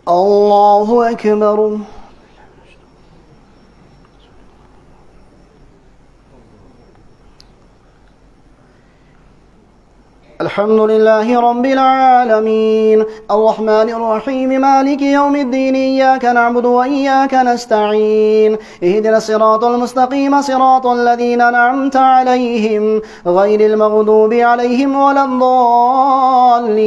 الله أكبر. الحمد لله رب العالمين الرحمن الرحيم مالك يوم الدين إياك نعبد وإياك نستعين اهدنا الصراط المستقيم صراط الذين أنعمت عليهم غير المغضوب عليهم ولا الضالين.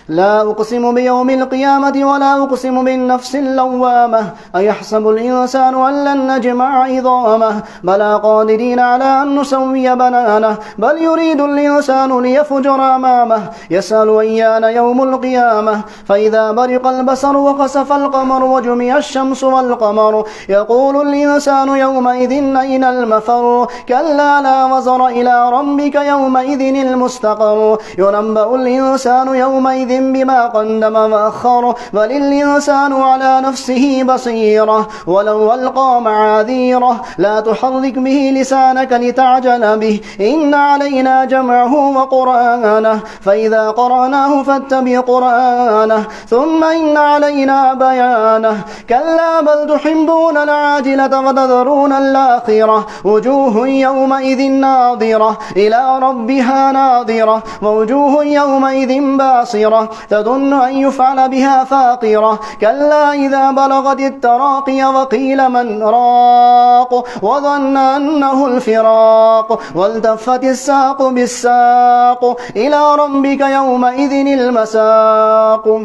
لا أقسم بيوم القيامة ولا أقسم بالنفس اللوامة أيحسب الإنسان أن لن نجمع عظامه بلى قادرين على أن نسوي بنانه بل يريد الإنسان ليفجر أمامه يسأل أيان يوم القيامة فإذا برق البصر وخسف القمر وجمع الشمس والقمر يقول الإنسان يومئذ أين المفر كلا لا وزر إلى ربك يومئذ المستقر ينبأ الإنسان يومئذ بما قدم وأخر بل الإنسان على نفسه بصيرة ولو ألقى معاذيره لا تحرك به لسانك لتعجل به إن علينا جمعه وقرآنه فإذا قرأناه فاتبع قرآنه ثم إن علينا بيانه كلا بل تحبون العاجلة وتذرون الآخرة وجوه يومئذ ناظرة إلى ربها ناظرة ووجوه يومئذ باسرة تظن أن يفعل بها فاقرة كلا إذا بلغت التراقي وقيل من راق وظن أنه الفراق والتفت الساق بالساق إلى ربك يومئذ المساق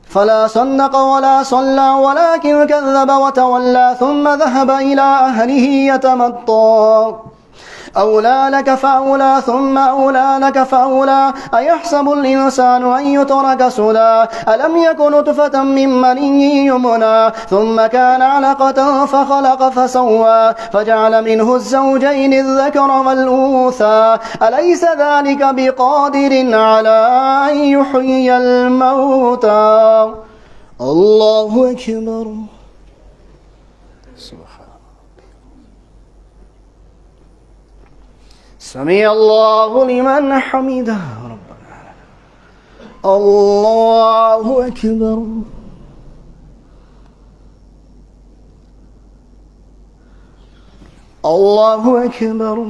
فلا صدق ولا صلى ولكن كذب وتولى ثم ذهب إلى أهله يتمطى أولى لك فأولى ثم أولى لك فأولى أيحسب الإنسان أن يترك سدى ألم يكن نطفة من مني يمنى ثم كان علقة فخلق فسوى فجعل منه الزوجين الذكر والأنثى أليس ذلك بقادر على أن يحيي الموتى الله أكبر. سمع الله لمن حمده ربنا الله أكبر. الله أكبر.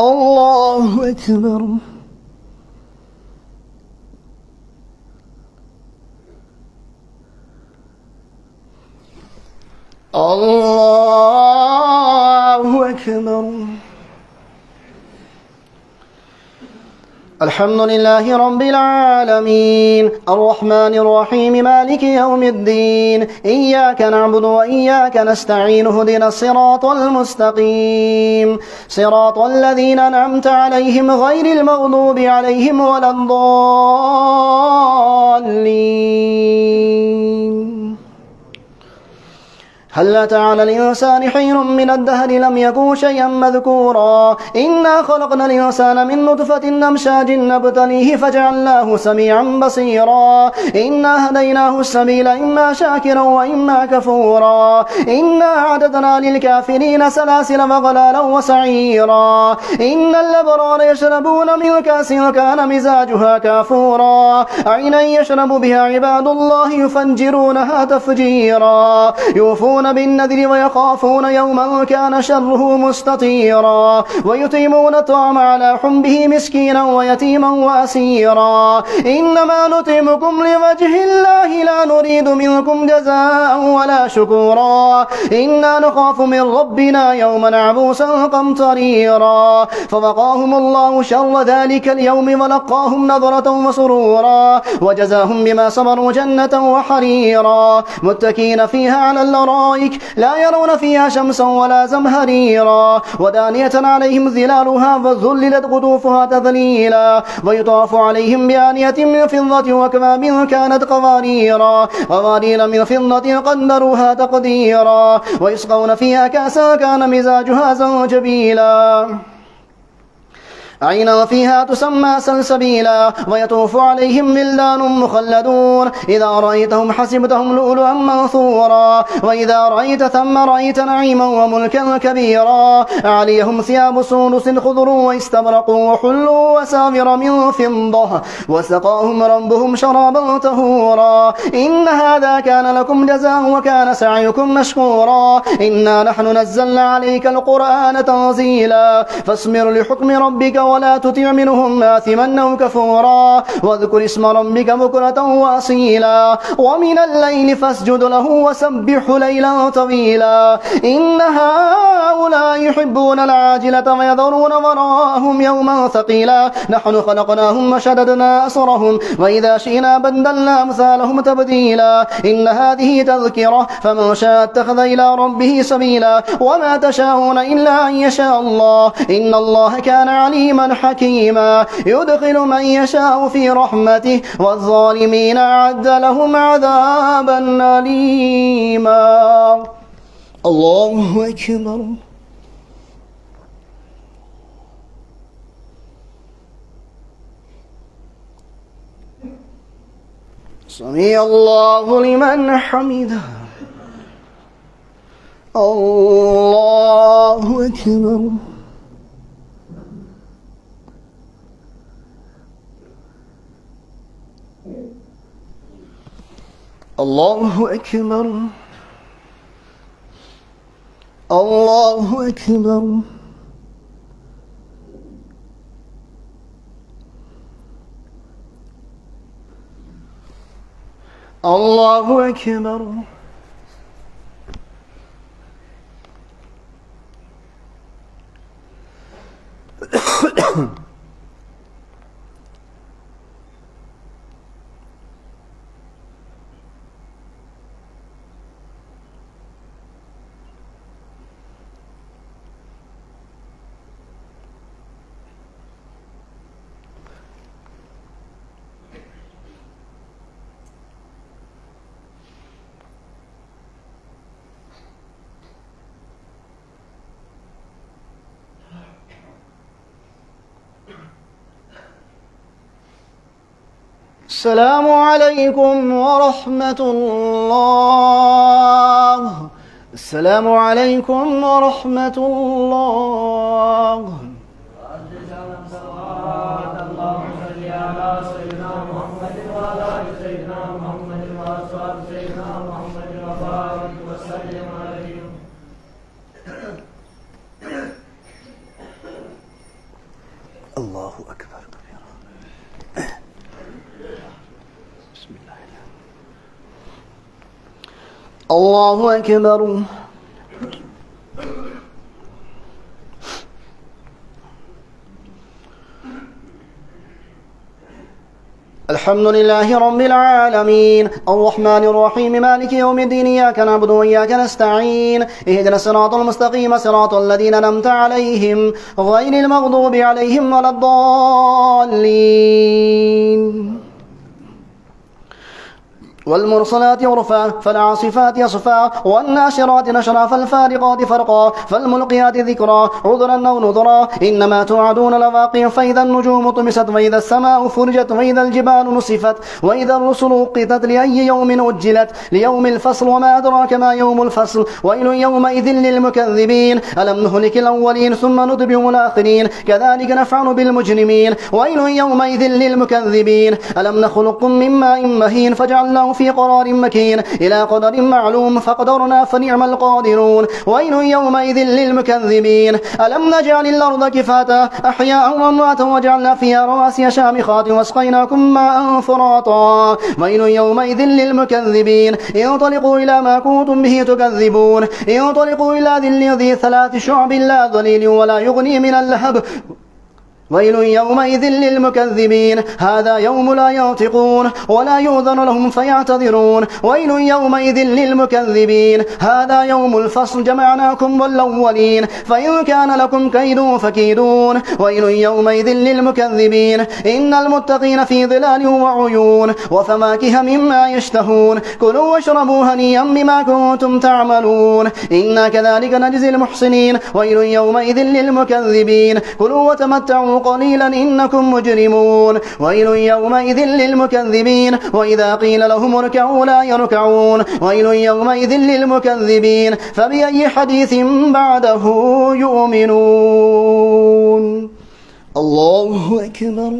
الله أكبر. الله أكبر. الحمد لله رب العالمين الرحمن الرحيم مالك يوم الدين إياك نعبد وإياك نستعين اهدنا الصراط المستقيم صراط الذين أنعمت عليهم غير المغضوب عليهم ولا الضالين. هل أتى على الإنسان حين من الدهر لم يكن شيئا مذكورا إنا خلقنا الإنسان من نطفة أمشاج نبتليه فجعلناه سميعا بصيرا إنا هديناه السبيل إما شاكرا وإما كفورا إنا أعددنا للكافرين سلاسل وغلالا وسعيرا إن الأبرار يشربون من كأس كان مزاجها كافورا عينا يشرب بها عباد الله يفجرونها تفجيرا يوفون بالنذر ويخافون يوما كان شره مستطيرا ويطعمون الطعام على حبه مسكينا ويتيما وأسيرا إنما نطعمكم لوجه الله لا نريد منكم جزاء ولا شكورا إنا نخاف من ربنا يوما عبوسا قمطريرا فوقاهم الله شر ذلك اليوم ولقاهم نظرة وسرورا وجزاهم بما صبروا جنة وحريرا متكين فيها على الأرائك الأرائك لا يرون فيها شمسا ولا زمهريرا ودانية عليهم ظلالها فذللت قطوفها تذليلا ويطاف عليهم بآنية من فضة وأكواب كانت قواريرا من فضة قدروها تقديرا ويسقون فيها كأسا كان مزاجها زنجبيلا عينا فيها تسمى سلسبيلا ويطوف عليهم ولدان مخلدون إذا رأيتهم حسبتهم لؤلؤا منثورا وإذا رأيت ثم رأيت نعيما وملكا كبيرا عليهم ثياب سندس خضر واستبرق وحلوا وساور من فضة وسقاهم ربهم شرابا طهورا إن هذا كان لكم جزاء وكان سعيكم مشكورا إنا نحن نزلنا عليك القرآن تنزيلا فاصبر لحكم ربك ولا تطع منهم آثما أو كفورا واذكر اسم ربك بكرة وأصيلا ومن الليل فاسجد له وسبح ليلا طويلا إن هؤلاء يحبون العاجلة ويذرون وراءهم يوما ثقيلا نحن خلقناهم وشددنا أسرهم وإذا شئنا بدلنا أمثالهم تبديلا إن هذه تذكرة فمن شاء اتخذ إلى ربه سبيلا وما تشاءون إلا أن يشاء الله إن الله كان عليما حكيما يدخل من يشاء في رحمته والظالمين أعد لهم عذابا أليما الله أكبر سمع الله لمن حمده الله أكبر الله أكبر الله أكبر الله أكبر السلام عليكم ورحمة الله السلام عليكم ورحمة الله الله أكبر الله أكبر الحمد لله رب العالمين الرحمن الرحيم مالك يوم الدين إياك نعبد وإياك نستعين اهدنا الصراط المستقيم صراط الذين أنعمت عليهم غير المغضوب عليهم ولا الضالين والمرسلات عرفا فالعاصفات يصفا والناشرات نشرا فالفارقات فرقا فالملقيات ذكرا عذرا أو نذرا إنما توعدون لواقع فإذا النجوم طمست وإذا السماء فرجت وإذا الجبال نصفت وإذا الرسل أقتت لأي يوم أجلت ليوم الفصل وما أدراك ما يوم الفصل ويل يومئذ للمكذبين ألم نهلك الأولين ثم نتبعهم الآخرين كذلك نفعل بالمجرمين ويل يومئذ للمكذبين ألم نخلقكم من ماء مهين فجعلناه في قرار مكين إلى قدر معلوم فقدرنا فنعم القادرون ويل يومئذ للمكذبين ألم نجعل الأرض كفاتا أحياء وأمواتا وجعلنا فيها رواسي شامخات واسقيناكم ماء فراطا ويل يومئذ للمكذبين انطلقوا إلى ما كنتم به تكذبون انطلقوا إلى ذي ذي ثلاث شعب لا ظليل ولا يغني من اللهب ويل يومئذ للمكذبين هذا يوم لا ينطقون ولا يؤذن لهم فيعتذرون ويل يومئذ للمكذبين هذا يوم الفصل جمعناكم والأولين فإن كان لكم كيد فكيدون ويل يومئذ للمكذبين إن المتقين في ظلال وعيون وفواكه مما يشتهون كلوا واشربوا هنيئا بما كنتم تعملون إنا كذلك نجزي المحسنين ويل يومئذ للمكذبين كلوا وتمتعوا قليلا إنكم مجرمون ويل يومئذ للمكذبين وإذا قيل لهم اركعوا لا يركعون ويل يومئذ للمكذبين فبأي حديث بعده يؤمنون الله أكبر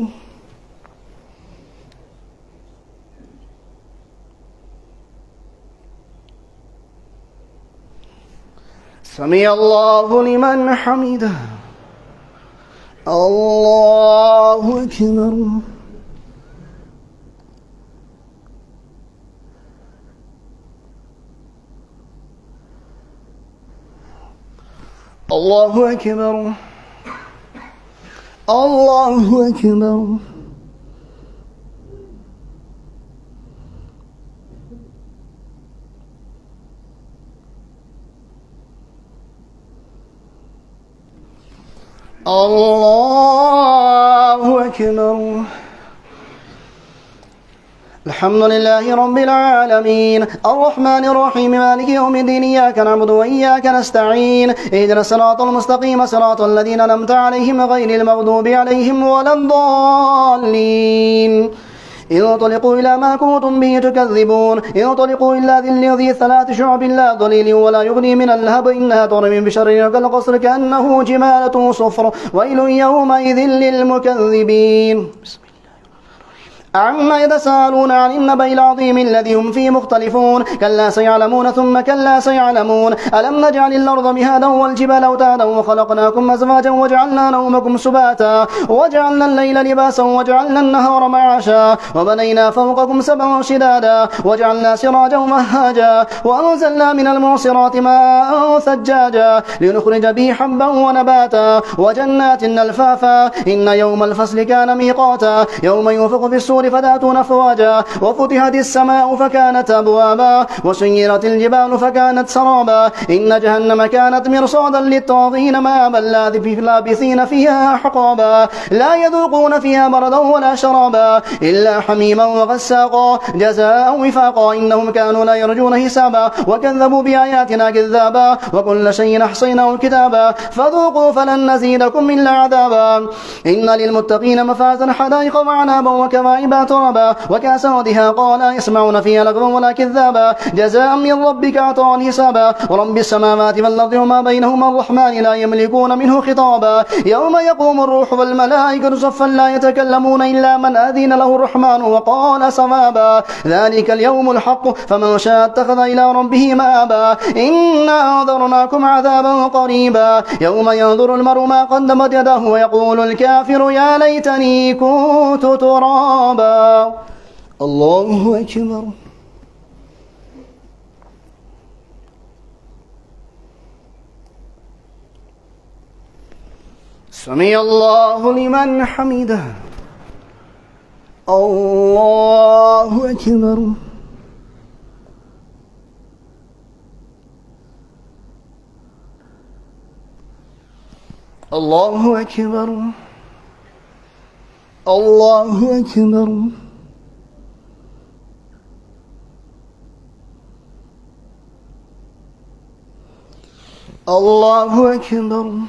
سمع الله لمن حمده الله أكبر الله أكبر الله أكبر الله أكبر الحمد لله رب العالمين الرحمن الرحيم مالك يوم الدين إياك نعبد وإياك نستعين اهدنا الصراط المستقيم صراط الذين أنعمت عليهم غير المغضوب عليهم ولا الضالين انطلقوا إلى ما كنتم به تكذبون انطلقوا إلى ذل ذي ثلاث شعب لا ظليل ولا يغني من اللهب إنها ترمي بشر كالقصر كأنه جمالة صفر ويل يومئذ للمكذبين عما يتساءلون عن النبأ العظيم الذي هم فيه مختلفون كلا سيعلمون ثم كلا سيعلمون ألم نجعل الأرض مهادا والجبال أوتادا وخلقناكم أزواجا وجعلنا نومكم سباتا وجعلنا الليل لباسا وجعلنا النهار معاشا وبنينا فوقكم سبعا شدادا وجعلنا سراجا وهاجا وأنزلنا من المعصرات ماء ثجاجا لنخرج به حبا ونباتا وجنات ألفافا إن يوم الفصل كان ميقاتا يوم ينفخ في الصور فتأتون أفواجا وفتحت السماء فكانت أبوابا وسيرت الجبال فكانت سرابا إن جهنم كانت مرصادا للطاغين مآبا لابثين فيها أحقابا لا يذوقون فيها بردا ولا شرابا إلا حميما وغساقا جزاء وفاقا إنهم كانوا لا يرجون حسابا وكذبوا بآياتنا كذابا وكل شيء أحصيناه كتابا فذوقوا فلن نزيدكم إلا عذابا إن للمتقين مفازا حدائق وعنابا وكواعب تربا وكأسا دهاقا لا يسمعون فيها لغوا ولا كذابا جزاء من ربك عطاء حسابا ورب السماوات والأرض وما بينهما الرحمن لا يملكون منه خطابا يوم يقوم الروح والملائكة صفا لا يتكلمون إلا من أذن له الرحمن وقال صوابا ذلك اليوم الحق فمن شاء اتخذ إلى ربه مآبا إنا أنذرناكم عذابا قريبا يوم ينظر المرء ما قدمت يده ويقول الكافر يا ليتني كنت ترابا الله أكبر سمع الله لمن حمده الله أكبر الله أكبر الله أكبر الله أكبر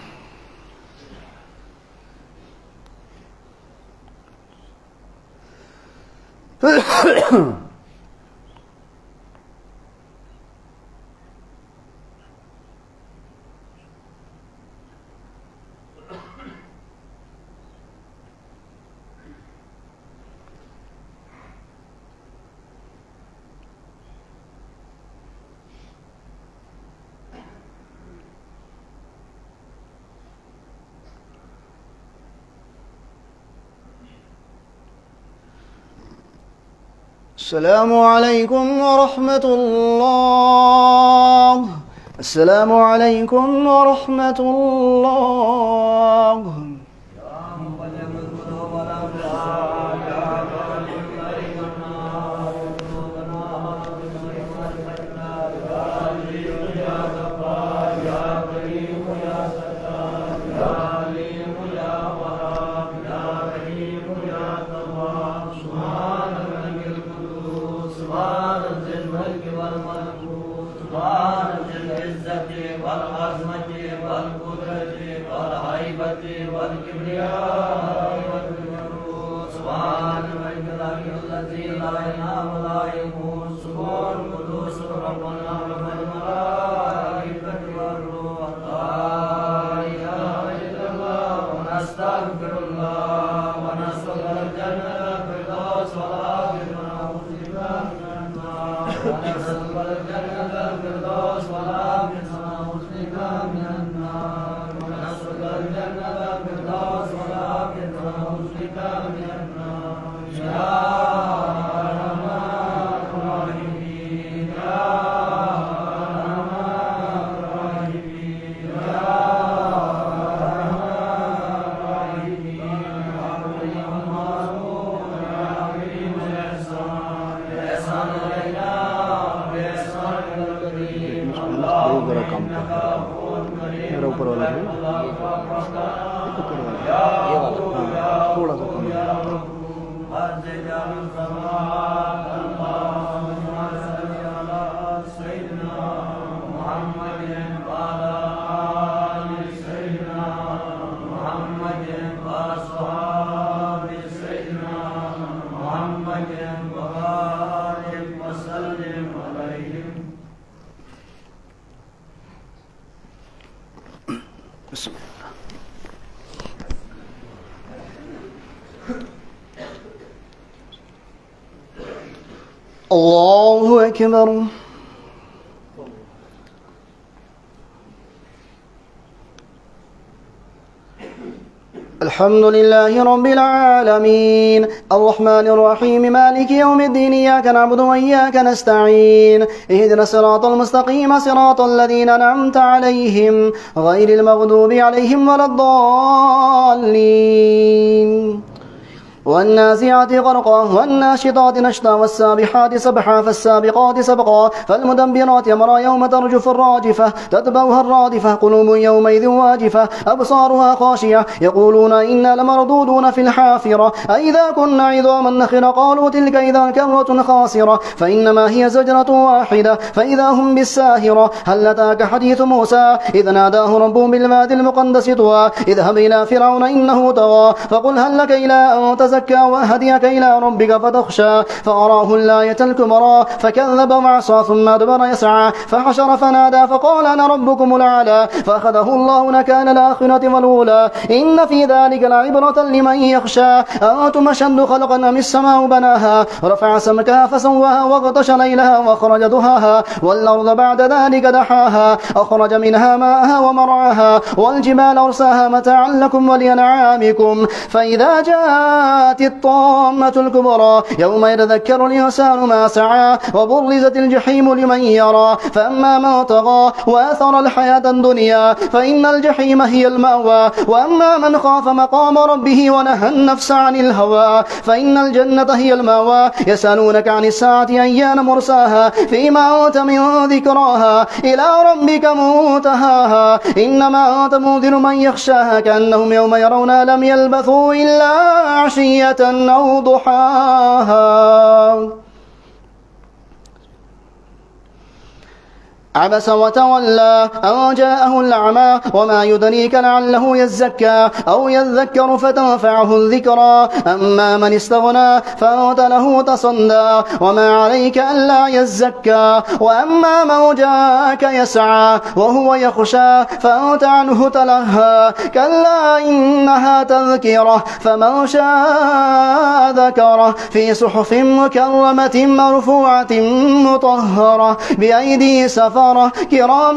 السلام عليكم ورحمة الله السلام عليكم ورحمة الله والكبرياء والجبروت سبحان الملك الذي لا ينام ولا يموت سبحان القدوس ربنا رب الملائكة والروح لا إله إلا الله ونستغفر الله ونسأل الجنة الفردوس والعافية ونعوذ بالله من النار ونسأل الجنة الفردوس والعافية ونعوذ بالله من النار ونسأل الجنة الفردوس والعافية ونعوذ بالله من النار يا أرحم الراحمين يا أرحم الراحمين يا أرحم الراحمين يا كريم المعصوم يا كريم الإحسان الإحسان إلينا بإحسان الكريم الله إنك عفو كريم मेरा ऊपर वाला है थोड़ा सा कम بسم الله الله أكبر الحمد لله رب العالمين الرحمن الرحيم مالك يوم الدين إياك نعبد وإياك نستعين اهدنا الصراط المستقيم صراط الذين أنعمت عليهم غير المغضوب عليهم ولا الضالين والنازعات غرقا والناشطات نشطا والسابحات سبحا فالسابقات سبقا فالمدبرات أمرا يوم ترجف الراجفة تتبعها الرادفة قلوب يومئذ واجفة أبصارها خاشية يقولون إنا لمردودون في الحافرة أئذا كنا عظاما نخرة قالوا تلك إذا كرة خاسرة فإنما هي زجرة واحدة فإذا هم بالساهرة هل أتاك حديث موسى إذ ناداه ربه بالوادي المقدس طوى اذهب إلى فرعون إنه طغى فقل هل لك إلى أن تزكى وهديك إلى ربك فتخشى فأراه الآية الكبرى فكذب وعصى ثم أدبر يسعى فحشر فنادى فقال أنا ربكم الأعلى فأخذه الله نكال الآخرة والأولى إن في ذلك لعبرة لمن يخشى أنتم أشد خلقا أم السماء بناها رفع سمكها فسواها وغطش ليلها وأخرج ضحاها والأرض بعد ذلك دحاها أخرج منها ماءها ومرعاها والجبال أرساها متاعا لكم ولأنعامكم فإذا جاءت الطامة الكبرى يوم يتذكر الإنسان ما سعى وبرزت الجحيم لمن يرى فأما من طغى وآثر الحياة الدنيا فإن الجحيم هي المأوى وأما من خاف مقام ربه ونهى النفس عن الهوى فإن الجنة هي المأوى يسألونك عن الساعة أيان مرساها فيما أنت من ذكراها إلى ربك منتهاها إنما أنت منذر من يخشاها كأنهم يوم يرونها لم يلبثوا إلا عشية أو ضحاها عبس وتولى أن جاءه الأعمى وما يدريك لعله يزكى أو يذكر فتنفعه الذكرى أما من استغنى فأنت له تصدى وما عليك ألا يزكى وأما من جاءك يسعى وهو يخشى فأنت عنه تلهى كلا إنها تذكرة فمن شاء ذكره في صحف مكرمة مرفوعة مطهرة بأيدي سفرة كرام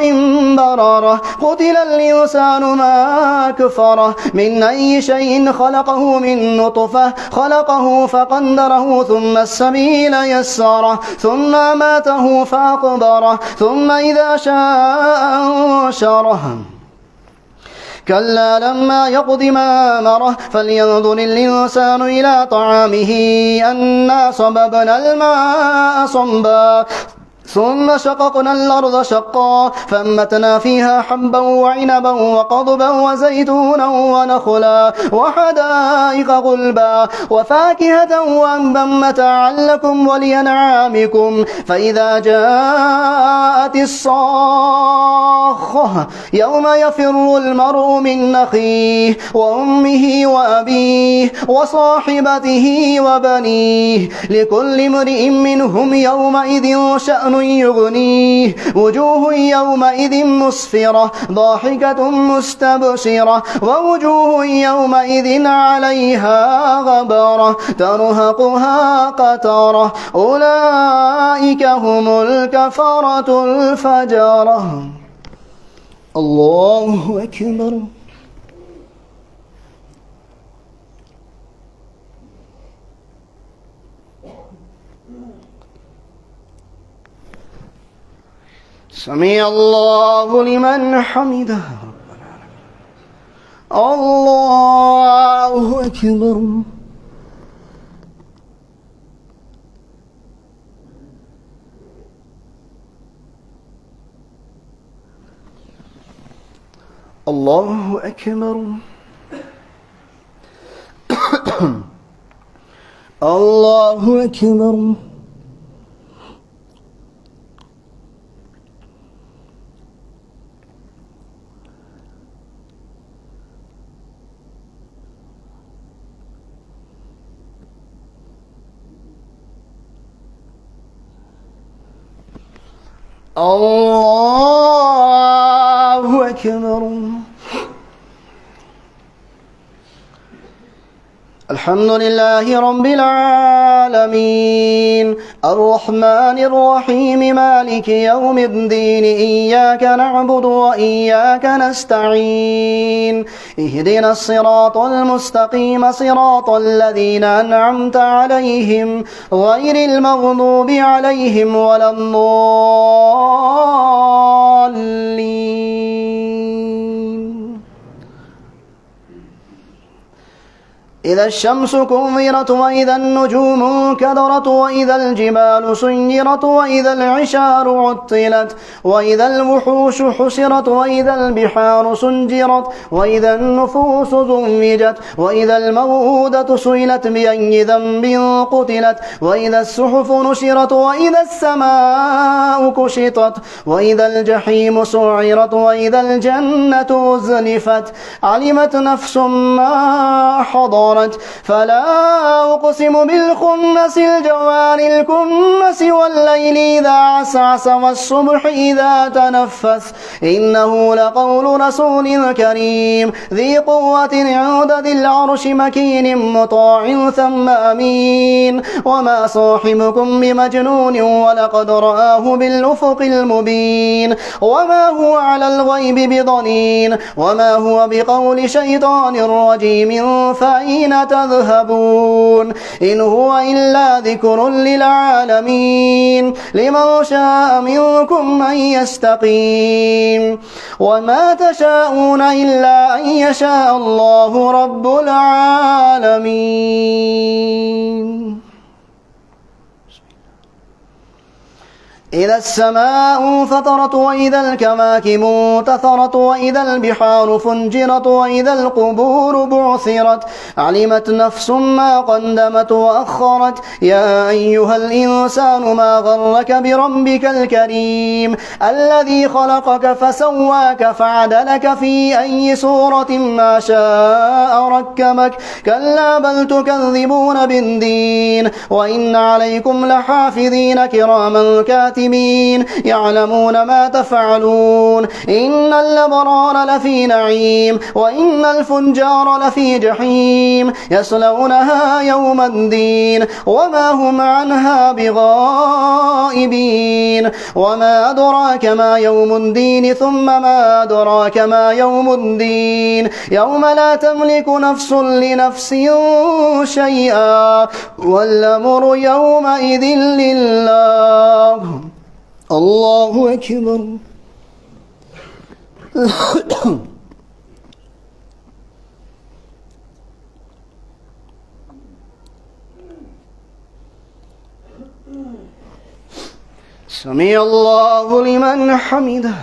بررة قتل الإنسان ما كفره من أي شيء خلقه من نطفة خلقه فقدره ثم السبيل يسره ثم ماته فأقبره ثم إذا شاء أنشره كلا لما يقض ما أمره فلينظر الإنسان إلى طعامه أنا صببنا الماء صبا ثم شققنا الأرض شقا فأنبتنا فيها حبا وعنبا وقضبا وزيتونا ونخلا وحدائق غلبا وفاكهة وأنبا متاعا لكم ولأنعامكم فإذا جاءت الصاخة يوم يفر المرء من أخيه وأمه وأبيه وصاحبته وبنيه لكل امرئ منهم يومئذ شأن يغنيه وجوه يومئذ مسفرة ضاحكة مستبشرة ووجوه يومئذ عليها غبرة ترهقها قترة أولئك هم الكفرة الفجرة. الله أكبر. سمع الله لمن حمده. الله أكبر. الله أكبر. الله أكبر. الله أكبر. الحمد لله رب العالمين الرحمن الرحيم مالك يوم الدين إياك نعبد وإياك نستعين اهدنا الصراط المستقيم صراط الذين أنعمت عليهم غير المغضوب عليهم ولا الضالين. إذا الشمس كورت وإذا النجوم كدرت وإذا الجبال سيرت وإذا العشار عطلت وإذا الوحوش حشرت وإذا البحار سجرت وإذا النفوس زوجت وإذا الموءودة سئلت بأي ذنب قتلت وإذا الصحف نشرت وإذا السماء كشطت وإذا الجحيم سعرت وإذا الجنة أزلفت علمت نفس ما حضرت فلا أقسم بالخنس الجوار الكنس والليل إذا عسعس والصبح إذا تنفس إنه لقول رسول كريم ذي قوة عند ذي العرش مكين مطاع ثم أمين وما صاحبكم بمجنون ولقد رآه بالأفق المبين وما هو على الغيب بضنين وما هو بقول شيطان رجيم فإن تذهبون إن هو إلا ذكر للعالمين لمن شاء منكم أن يستقيم وما تشاءون إلا أن يشاء الله رب العالمين. إذا السماء فطرت وإذا الكواكب انتثرت وإذا البحار فنجرت وإذا القبور بعثرت علمت نفس ما قدمت وأخرت يا أيها الإنسان ما غرك بربك الكريم الذي خلقك فسواك فعدلك في أي صورة ما شاء ركبك كلا بل تكذبون بالدين وإن عليكم لحافظين كراما كاتبين يعلمون ما تفعلون إن الأبرار لفي نعيم وإن الفجار لفي جحيم يصلونها يوم الدين وما هم عنها بغائبين وما أدراك ما يوم الدين ثم ما أدراك ما يوم الدين يوم لا تملك نفس لنفس شيئا والأمر يومئذ لله. الله أكبر. سمع الله لمن حمده.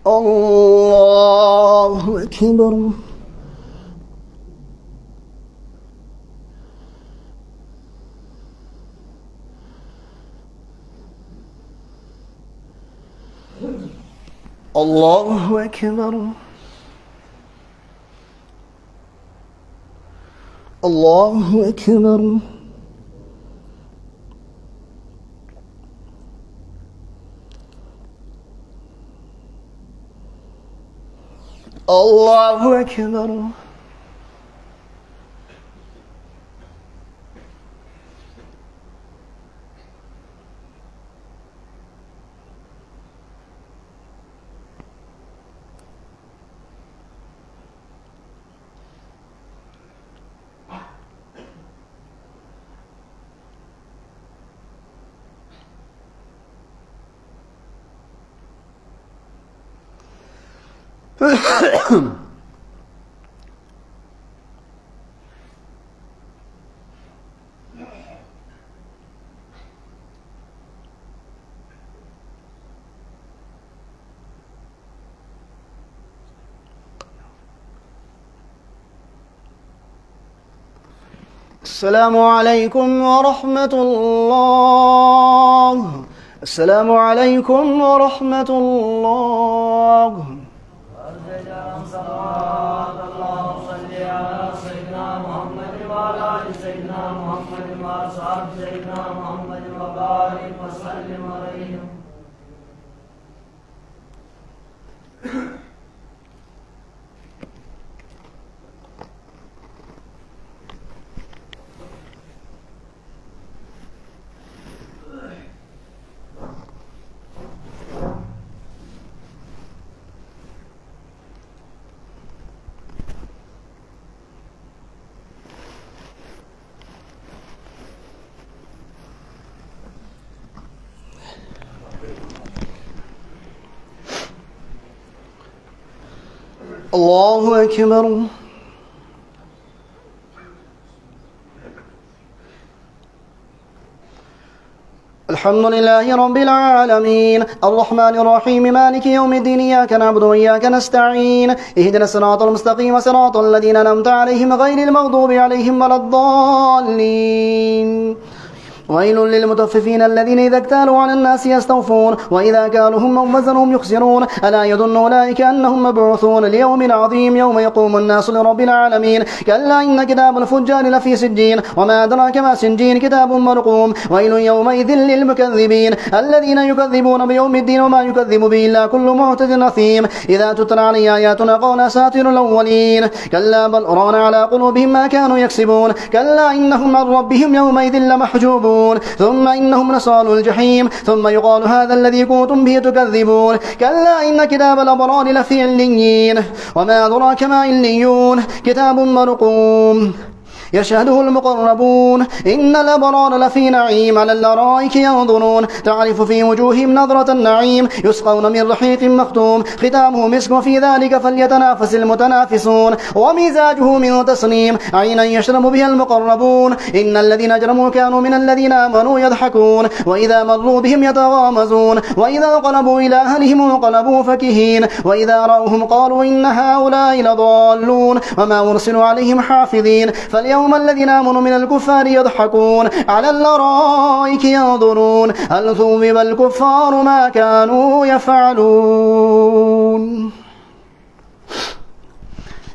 الله أكبر. الله أكبر. الله أكبر. الله أكبر. السلام عليكم ورحمة الله. السلام عليكم ورحمة الله. اللهم صل على سيدنا محمد وعلى آل سيدنا محمد وأصحاب سيدنا محمد وبارك وسلم عليهم. الله أكبر. الحمد لله رب العالمين الرحمن الرحيم مالك يوم الدين إياك نعبد وإياك نستعين اهدنا الصراط المستقيم صراط الذين أنعمت عليهم غير المغضوب عليهم ولا الضالين. ويل للمطففين الذين إذا اكتالوا على الناس يستوفون وإذا كالوهم أو وزنهم يخسرون ألا يظن أولئك أنهم مبعوثون ليوم عظيم يوم يقوم الناس لرب العالمين. كلا إن كتاب الفجار لفي سجين وما أدراك ما سجين كتاب مرقوم. ويل يومئذ للمكذبين الذين يكذبون بيوم الدين وما يكذب به إلا كل معتد أثيم إذا تتلى عليه آياتنا قال أساطير الأولين. كلا بل ران على قلوبهم ما كانوا يكسبون. كلا إنهم عن ربهم يومئذ لمحجوبون ثم إنهم لصالوا الجحيم ثم يقال هذا الذي كنتم به تكذبون. كلا إن كتاب الأبرار لفي عليين وما أدراك ما عليون كتاب مرقوم يشهده المقربون إن الأبرار لفي نعيم على الأرائك ينظرون تعرف في وجوههم نظرة النعيم يسقون من رحيق مختوم ختامه مسك وفي ذلك فليتنافس المتنافسون ومزاجه من تسنيم عينا يشرب بها المقربون إن الذين أجرموا كانوا من الذين آمنوا يضحكون وإذا مروا بهم يتغامزون وإذا انقلبوا إلى أهلهم انقلبوا فكهين وإذا رأوهم قالوا إن هؤلاء لضالون وما أرسلوا عليهم حافظين. فاليوم الذين آمنوا من الكفار يضحكون على الأرائك ينظرون هل ثوب الكفار ما كانوا يفعلون.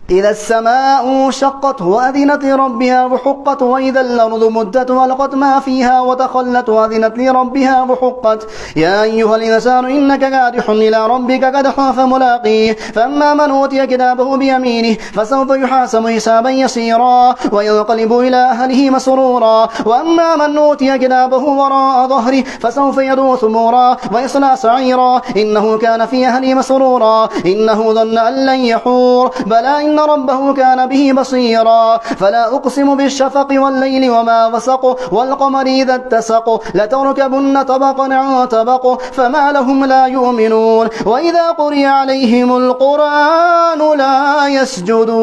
إذا السماء شقت وأذنت لربها وحقت وإذا الأرض مدت وألقت ما فيها وتخلت وأذنت لربها وحقت. يا أيها الإنسان إنك كادح إلى ربك كدحا فملاقيه فأما من أوتي كتابه بيمينه فسوف يحاسب حسابا يسيرا وينقلب إلى أهله مسرورا. وأما من أوتي كتابه وراء ظهره فسوف يدعو ثبورا ويصلى سعيرا إنه كان في أهله مسرورا إنه ظن أن لن يحور بلى إن ربه كان به بصيرا. فلا أقسم بالشفق والليل وما وسق والقمر إذا اتسق لتركبن طبقا عن طبق فما لهم لا يؤمنون وإذا قرئ عليهم القرآن لا يسجدون.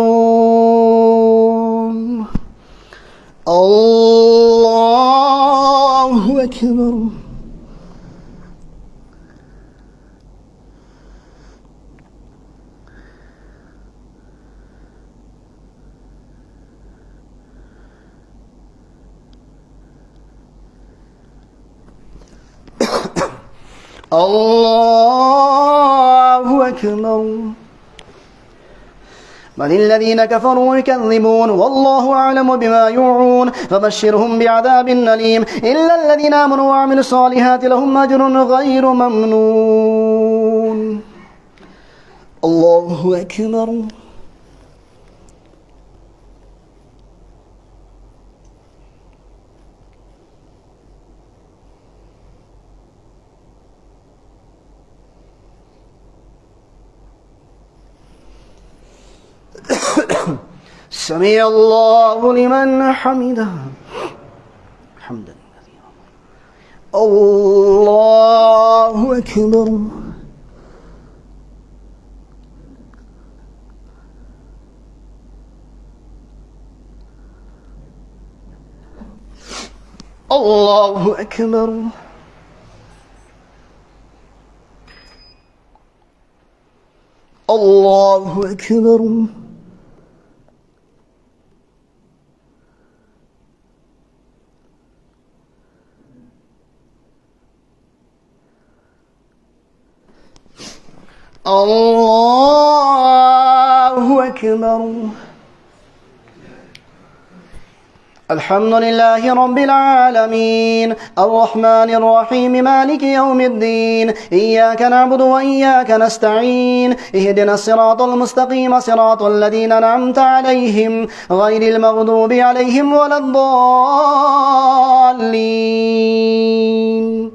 الله الله أكبر. الله أكبر. بل الذين كفروا يكذبون والله أعلم بما يوعون فبشرهم بعذاب أليم إلا الذين آمنوا وعملوا الصالحات لهم أجر غير ممنون. الله أكبر. سمع الله لمن حمده. حمدا كثيرا. الله أكبر. الله أكبر. الله أكبر. الله أكبر. الحمد لله رب العالمين الرحمن الرحيم مالك يوم الدين إياك نعبد وإياك نستعين اهدنا الصراط المستقيم صراط الذين أنعمت عليهم غير المغضوب عليهم ولا الضالين.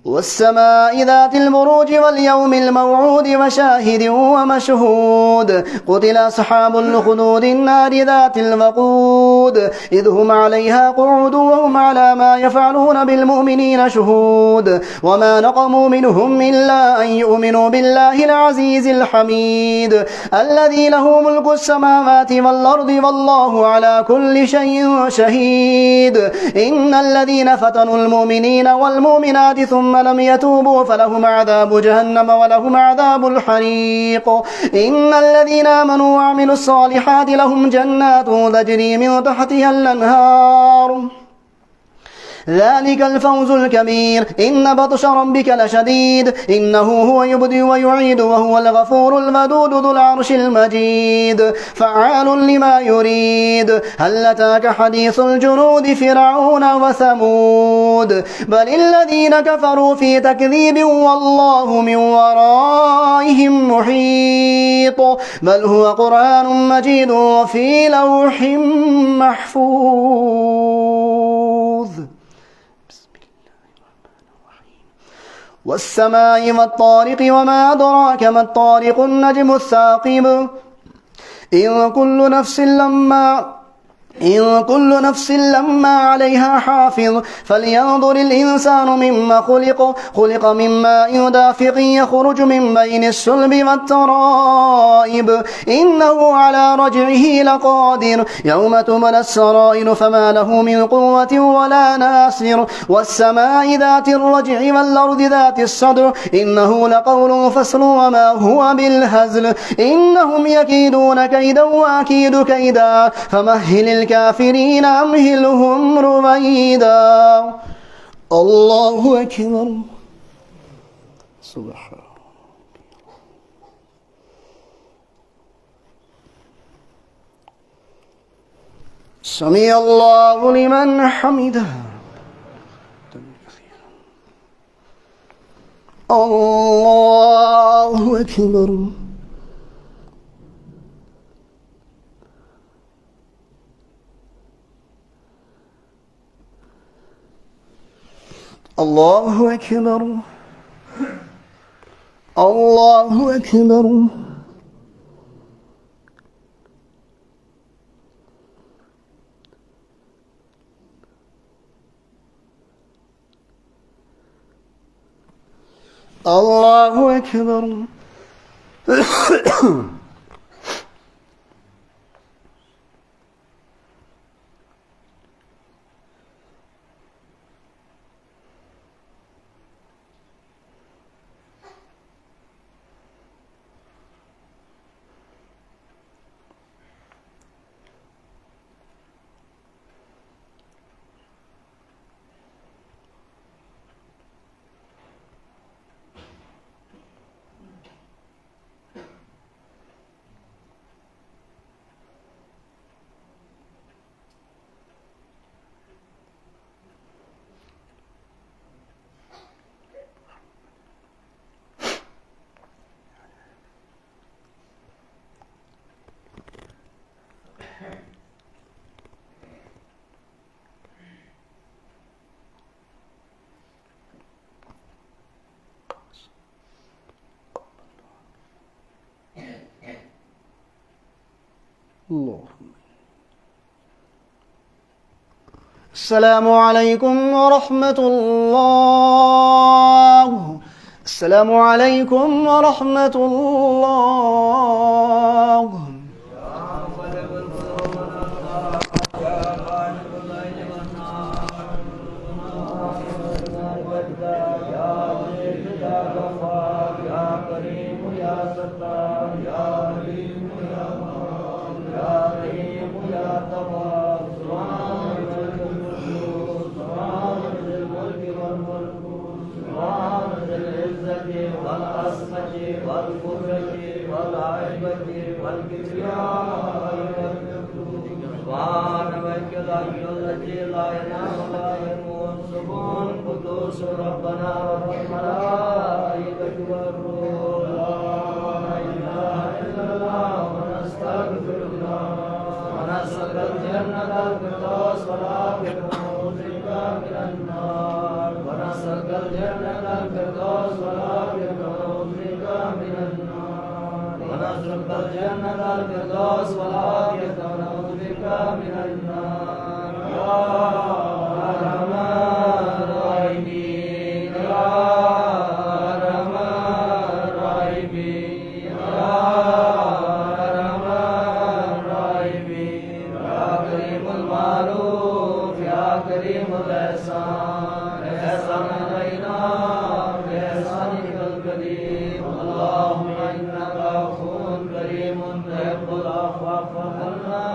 والسماء ذات البروج واليوم الموعود وشاهد ومشهود قتل أصحاب الأخدود النار ذات الوقود إذ هم عليها قعود وهم على ما يفعلون بالمؤمنين شهود وما نقموا منهم إلا أن يؤمنوا بالله العزيز الحميد الذي له ملك السماوات والأرض والله على كل شيء شهيد. إن الذين فتنوا المؤمنين والمؤمنات ثم لم يتوبوا فلهم عذاب جهنم ولهم عذاب الحريق. إن الذين آمنوا وعملوا الصالحات لهم جنات تجري من تحتها الأنهار ذلك الفوز الكبير. إن بطش ربك لشديد إنه هو يبدئ ويعيد وهو الغفور الودود ذو العرش المجيد فعال لما يريد. هل أتاك حديث الجنود فرعون وثمود بل الذين كفروا في تكذيب والله من ورائهم محيط بل هو قرآن مجيد في لوح محفوظ. والسماء والطارق وما أدراك ما الطارق النجم الثاقب إن كل نفس لما عليها حافظ. فلينظر الإنسان مما خلق من ماء دافق يخرج من بين الصلب والترائب إنه على رجعه لقادر يوم تبلى السرائر فما له من قوة ولا ناصر. والسماء ذات الرجع والأرض ذات الصدع إنه لقول فصل وما هو بالهزل. إنهم يكيدون كيدا وأكيد كيدا فمهل الكافرين أمهلهم رويدا. الله أكبر. سبحان سمع الله لمن حمده. الله أكبر. الله أكبر. الله أكبر. الله أكبر. الله. السلام عليكم ورحمة الله. السلام عليكم ورحمة الله. ربنا والملائكة والروح لا إله إلا الله ونستغفرك ونسأل الجنة الفردوس والعافية ونعوذ بك من النار ونسأل الجنة الفردوس والعافية ونعوذ بك من النار ونسأل الجنة الفردوس والعافية ونعوذ بك من النار يا أرحم الراحمين يا أرحم الراحمين يا أرحم الراحمين يا كريم المعروف يا كريم الإحسان إحسان علينا بإحسانك الكريم اللهم إنك عفو كريم تحب العفو فاعف عنا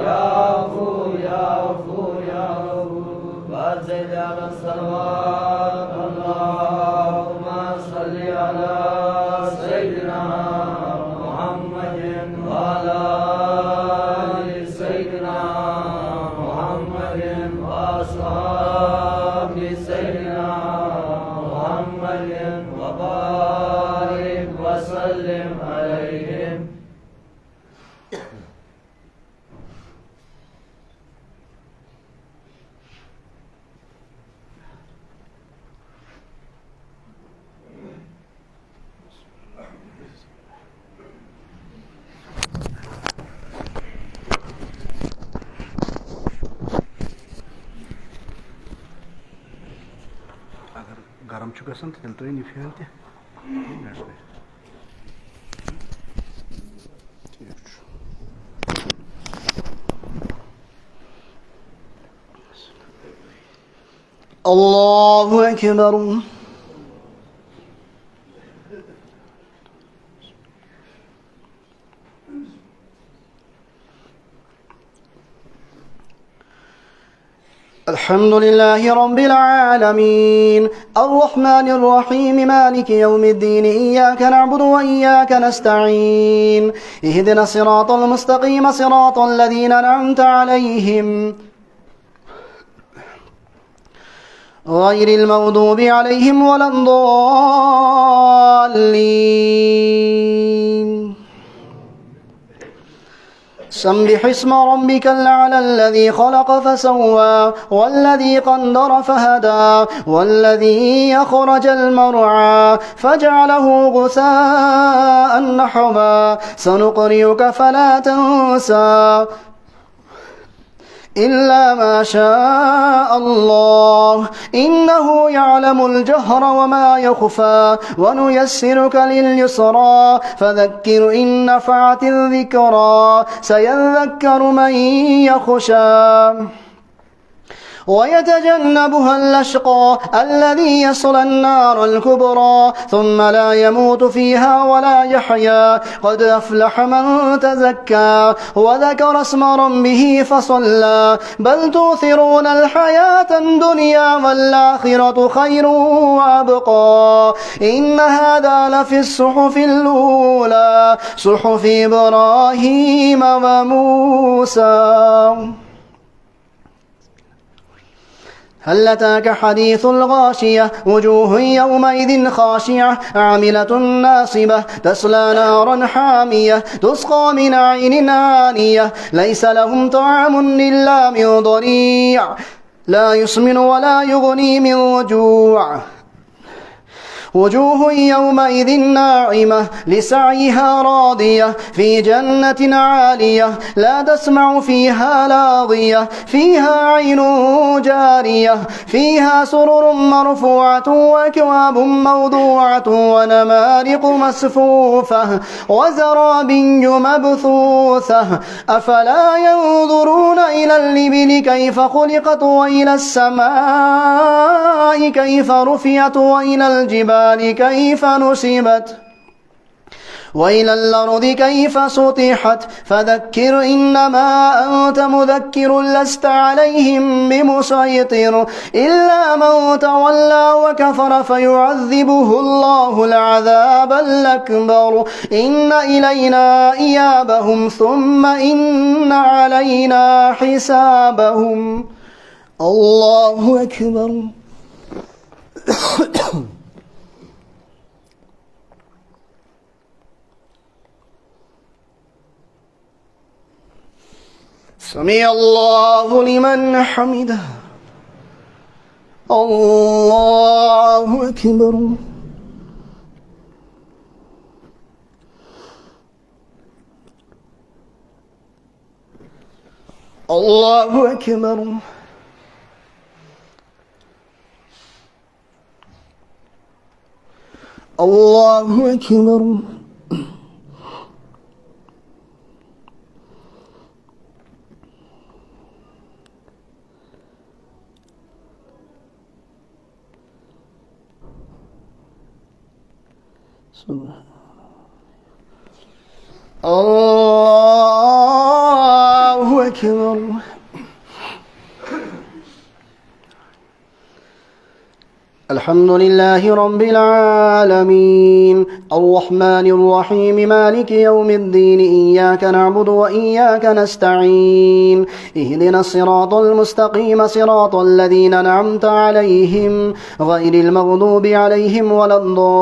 يا عفو يا عفو يا عفو وزد على الصلوات اللهم صل على سيدنا محمد وعلى آل سيدنا محمد وأصحاب سيدنا محمد وبارك وسلم عليهم. Garam çıkarsın, teltayın ifiyente. Allahu Ekber. الحمد لله رب العالمين الرحمن الرحيم مالك يوم الدين إياك نعبد وإياك نستعين اهدنا الصراط المستقيم صراط الذين أنعمت عليهم غير المغضوب عليهم ولا الضالين. سبح اسم ربك الأعلى الذي خلق فسوى والذي قدر فهدى والذي أخرج المرعى فجعله غثاء نحوا سنقرئك فلا تنسى إلا ما شاء الله إنه يعلم الجهر وما يخفى ونيسرك لليسرى فذكر إن نفعت الذكرى سيذكر من يخشى ويتجنبها الأشقى الذي يصلى النار الكبرى ثم لا يموت فيها ولا يحيا قد أفلح من تزكى وذكر اسم ربه فصلى بل تؤثرون الحياة الدنيا والآخرة خير وأبقى إن هذا لفي الصحف الأولى صحف إبراهيم وموسى. هل أتاك حديث الغاشية وجوه يومئذ خاشعة عاملة ناصبة تصلى نارا حامية تسقى من عين آنية ليس لهم طعام إلا من ضريع لا يسمن ولا يغني من جوع وجوه يومئذ ناعمة لسعيها راضية في جنة عالية لا تسمع فيها لاغية فيها عين جارية فيها سرر مرفوعة وأكواب موضوعة ونمارق مصفوفة وزرابي مبثوثة أفلا ينظرون إلى الإبل كيف خلقت وإلى السماء كيف رفعت وإلى الجبال كيف نصبت وإلى الأرض كيف سطحت فذكر إنما أنت مذكر لست عليهم بمسيطر إلا من تولى وكفر فيعذبه الله العذاب الأكبر إن إلينا إيابهم ثم إن علينا حسابهم. الله أكبر. سمع الله لمن حمده. الله أكبر. الله أكبر. الله أكبر. الله أكبر. الحمد لله رب العالمين الرحمن الرحيم مالك يوم الدين إياك نعبد وإياك نستعين اهدنا الصراط المستقيم صراط الذين أنعمت عليهم غير المغضوب عليهم ولا الضالين.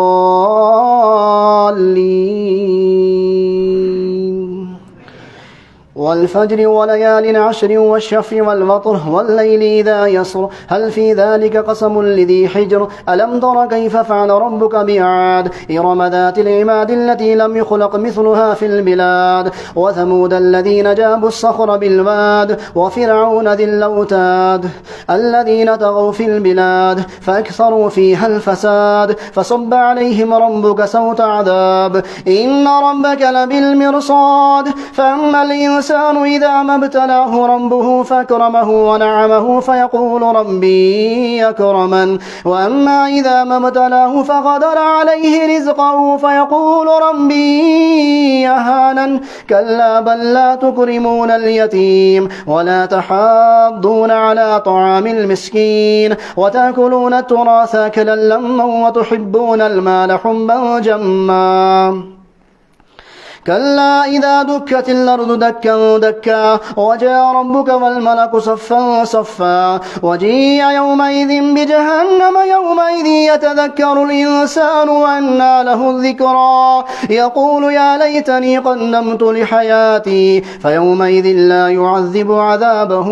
والفجر وليال عشر والشفع والوتر والليل إذا يسر هل في ذلك قسم لذي حجر ألم تر كيف فعل ربك بعاد إرم ذات العماد التي لم يخلق مثلها في البلاد وثمود الذين جابوا الصخر بالواد وفرعون ذي الأوتاد الذين طغوا في البلاد فأكثروا فيها الفساد فصب عليهم ربك سوط عذاب إن ربك لبالمرصاد فأما الإنسان إذا ما ابتلاه ربه فأكرمه ونعمه فيقول ربي أكرمن وأما إذا ما ابتلاه فقدر عليه رزقه فيقول ربي أهانن كلا بل لا تكرمون اليتيم ولا تحاضون على طعام المسكين وتأكلون التراث أكلا لما وتحبون المال حبا جما كلا إذا دكت الأرض دكا دكا وجاء ربك والملك صفا صفا وجيء يومئذ بجهنم يومئذ يتذكر الإنسان وأنى له الذكرى يقول يا ليتني قدمت لحياتي فيومئذ لا يعذب عذابه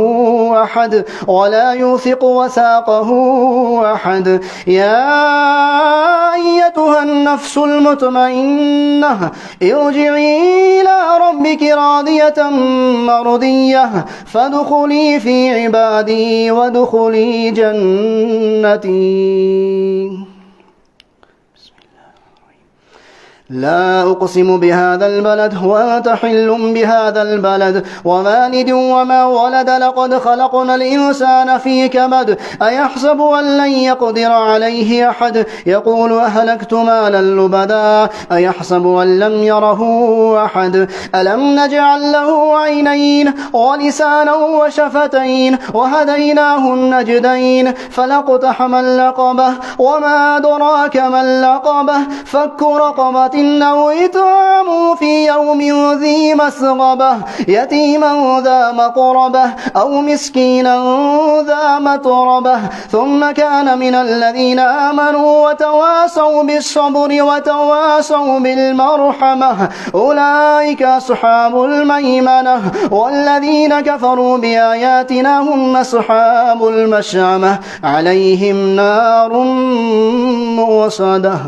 أحد ولا يوثق وثاقه أحد. يا أيتها النفس المطمئنة ارجعي إلى ربك راضية مرضية فادخلي في عبادي وادخلي جنتي. لا أقسم بهذا البلد وأنت حل بهذا البلد ووالد وما ولد لقد خلقنا الإنسان في كبد أيحسب أن لن يقدر عليه أحد يقول أهلكت مالا لبدا أيحسب أن لم يره أحد ألم نجعل له عينين ولسانا وشفتين وهديناه النجدين فلاقتحم اللقبة وما أدراك ما اللقبة فك رقبة إنه إطعام في يوم ذي مسغبة يتيما ذا مقربة أو مسكينا ذا متربة ثم كان من الذين آمنوا وتواصوا بالصبر وتواصوا بالمرحمة أولئك أصحاب الميمنة والذين كفروا بآياتنا هم أصحاب المشأمة عليهم نار موصدة.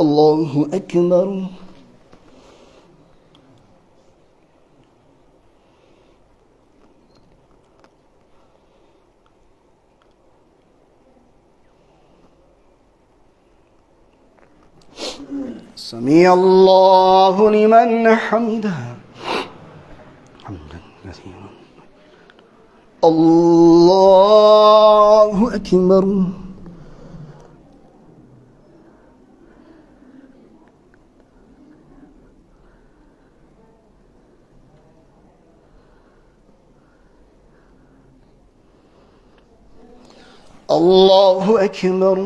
الله أكبر. سمع الله لمن حمده حمدا كثيرا. الله أكبر. الله أكبر.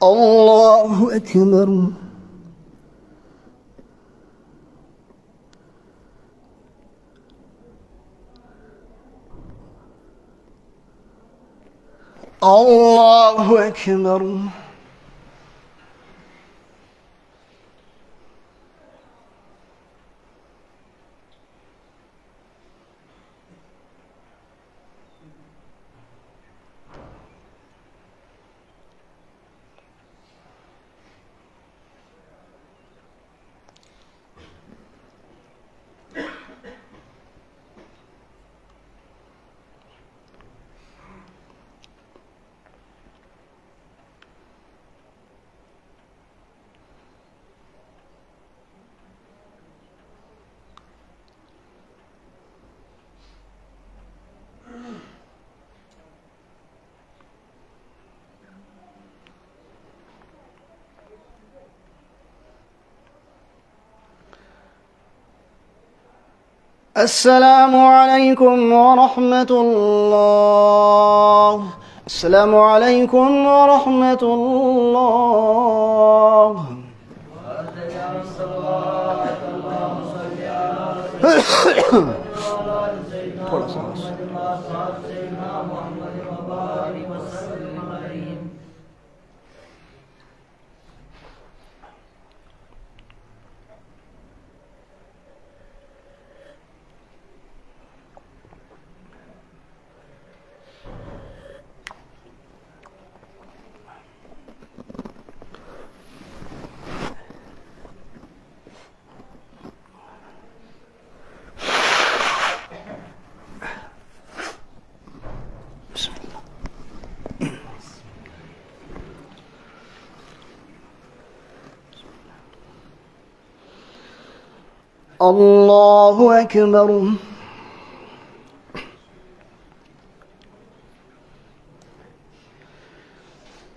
الله أكبر. الله أكبر. السلام عليكم ورحمة الله. السلام عليكم ورحمة الله. الله أكبر.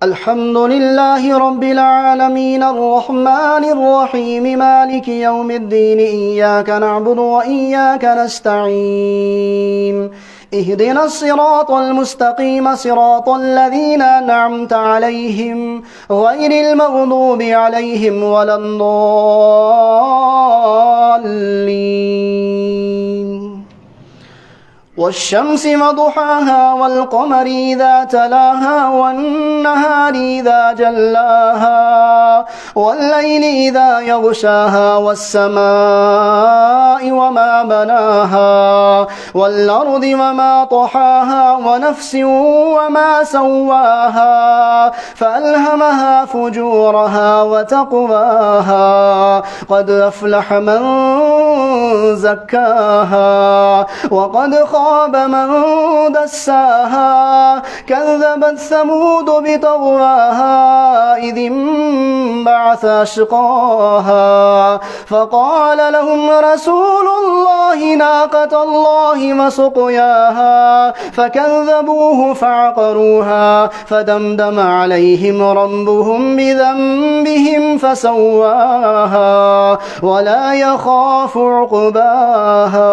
الحمد لله رب العالمين الرحمن الرحيم مالك يوم الدين إياك نعبد وإياك نستعين اهدنا الصراط المستقيم صراط الذين أنعمت عليهم غير المغضوب عليهم ولا الضالين. والشمس وضحاها والقمر إذا تلاها والنهار إذا جلاها والليل إذا يغشاها والسماء وما بناها والأرض وما طحاها ونفس وما سواها فألهمها فجورها وتقواها قد أفلح من زكاها وقد خاب من دساها كذبت ثمود بطغواها إذ انبعث أشقاها فقال لهم رسول الله ناقة الله وسقياها فكذبوه فعقروها فدمدم عليهم ربهم بذنبهم فسواها ولا يخاف عقباها.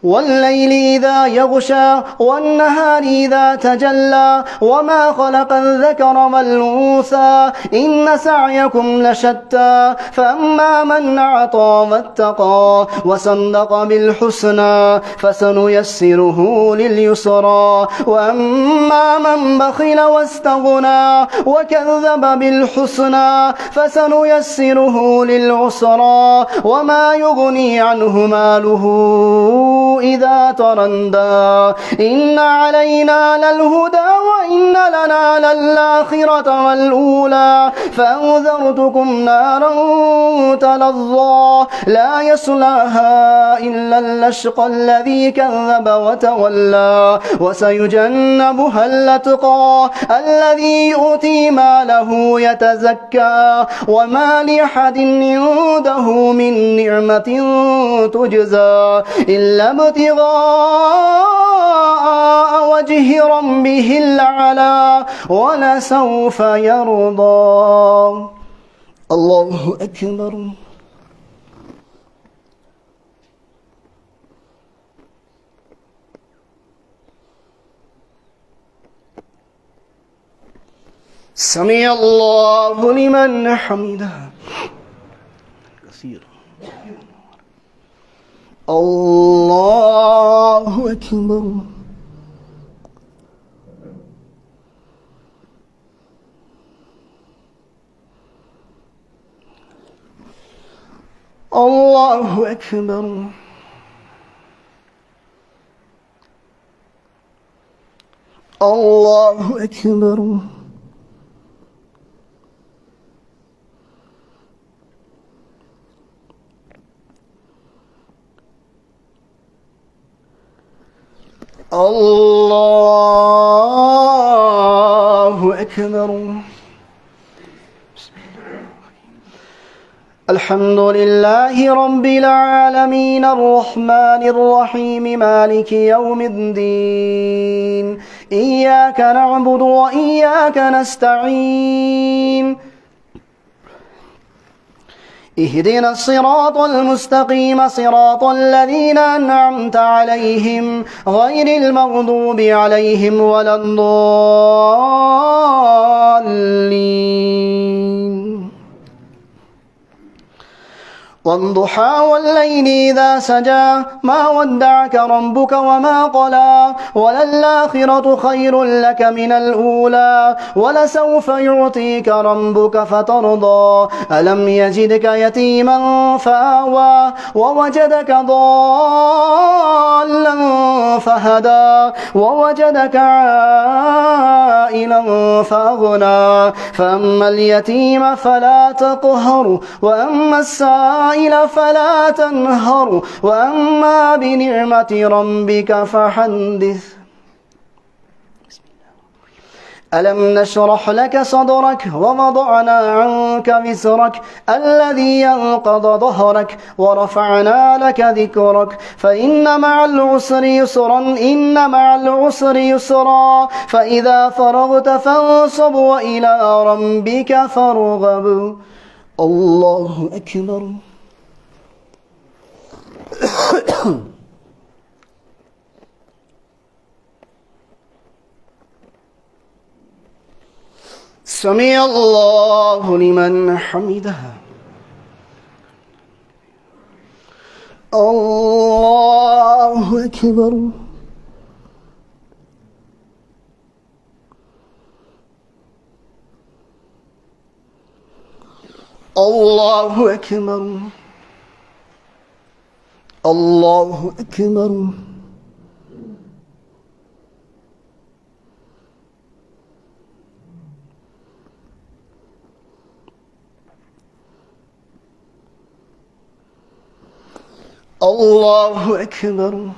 والليل إذا يغشى والنهار إذا تجلى وما خلق الذكر والأنثى إن سعيكم لشتى فأما من أعطى واتقى وصدق بالحسنى فسنيسره لليسرى وأما من بخل واستغنى وكذب بالحسنى فسنيسره للعسرى وما يغني عنه ماله إذا تردى إن علينا للهدى وإن لنا للآخرة والأولى فأنذرتكم نارا تلظى لا يصلاها إلا الأشقى الذي كذب وتولى وسيجنبها الأتقى الذي يؤتي ماله يتزكى وما لأحد عنده من نعمة تجزى إلا ابتغاء وجه ربه الأعلى ولسوف يرضى. الله أكبر. سمع الله لمن حمده. كثيرا. الله أكبر. الله أكبر. الله أكبر. الله أكبر. الحمد لله رب العالمين الرحمن الرحيم مالك يوم الدين إياك نعبد وإياك نستعين اهدنا الصراط المستقيم صراط الذين أنعمت عليهم غير المغضوب عليهم ولا الضالين. والضحى والليل إذا سجى ما ودعك ربك وما قلى وللآخرة خير لك من الأولى ولسوف يعطيك ربك فترضى ألم يجدك يتيما فآوى ووجدك ضالا فهدى ووجدك عائلا فأغنى فأما اليتيم فلا تقهر وأما السائل فلا تنهر وأما بنعمة ربك فحدث. ألم نشرح لك صدرك ووضعنا عنك وزرك الذي ينقض ظهرك ورفعنا لك ذكرك فإن مع العسر يسرا إن مع العسر يسرا فإذا فرغت فانصب وإلى ربك فارغب. الله أكبر. سمع الله لمن حمده. الله أكبر. الله أكبر. الله أكبر. الله أكبر.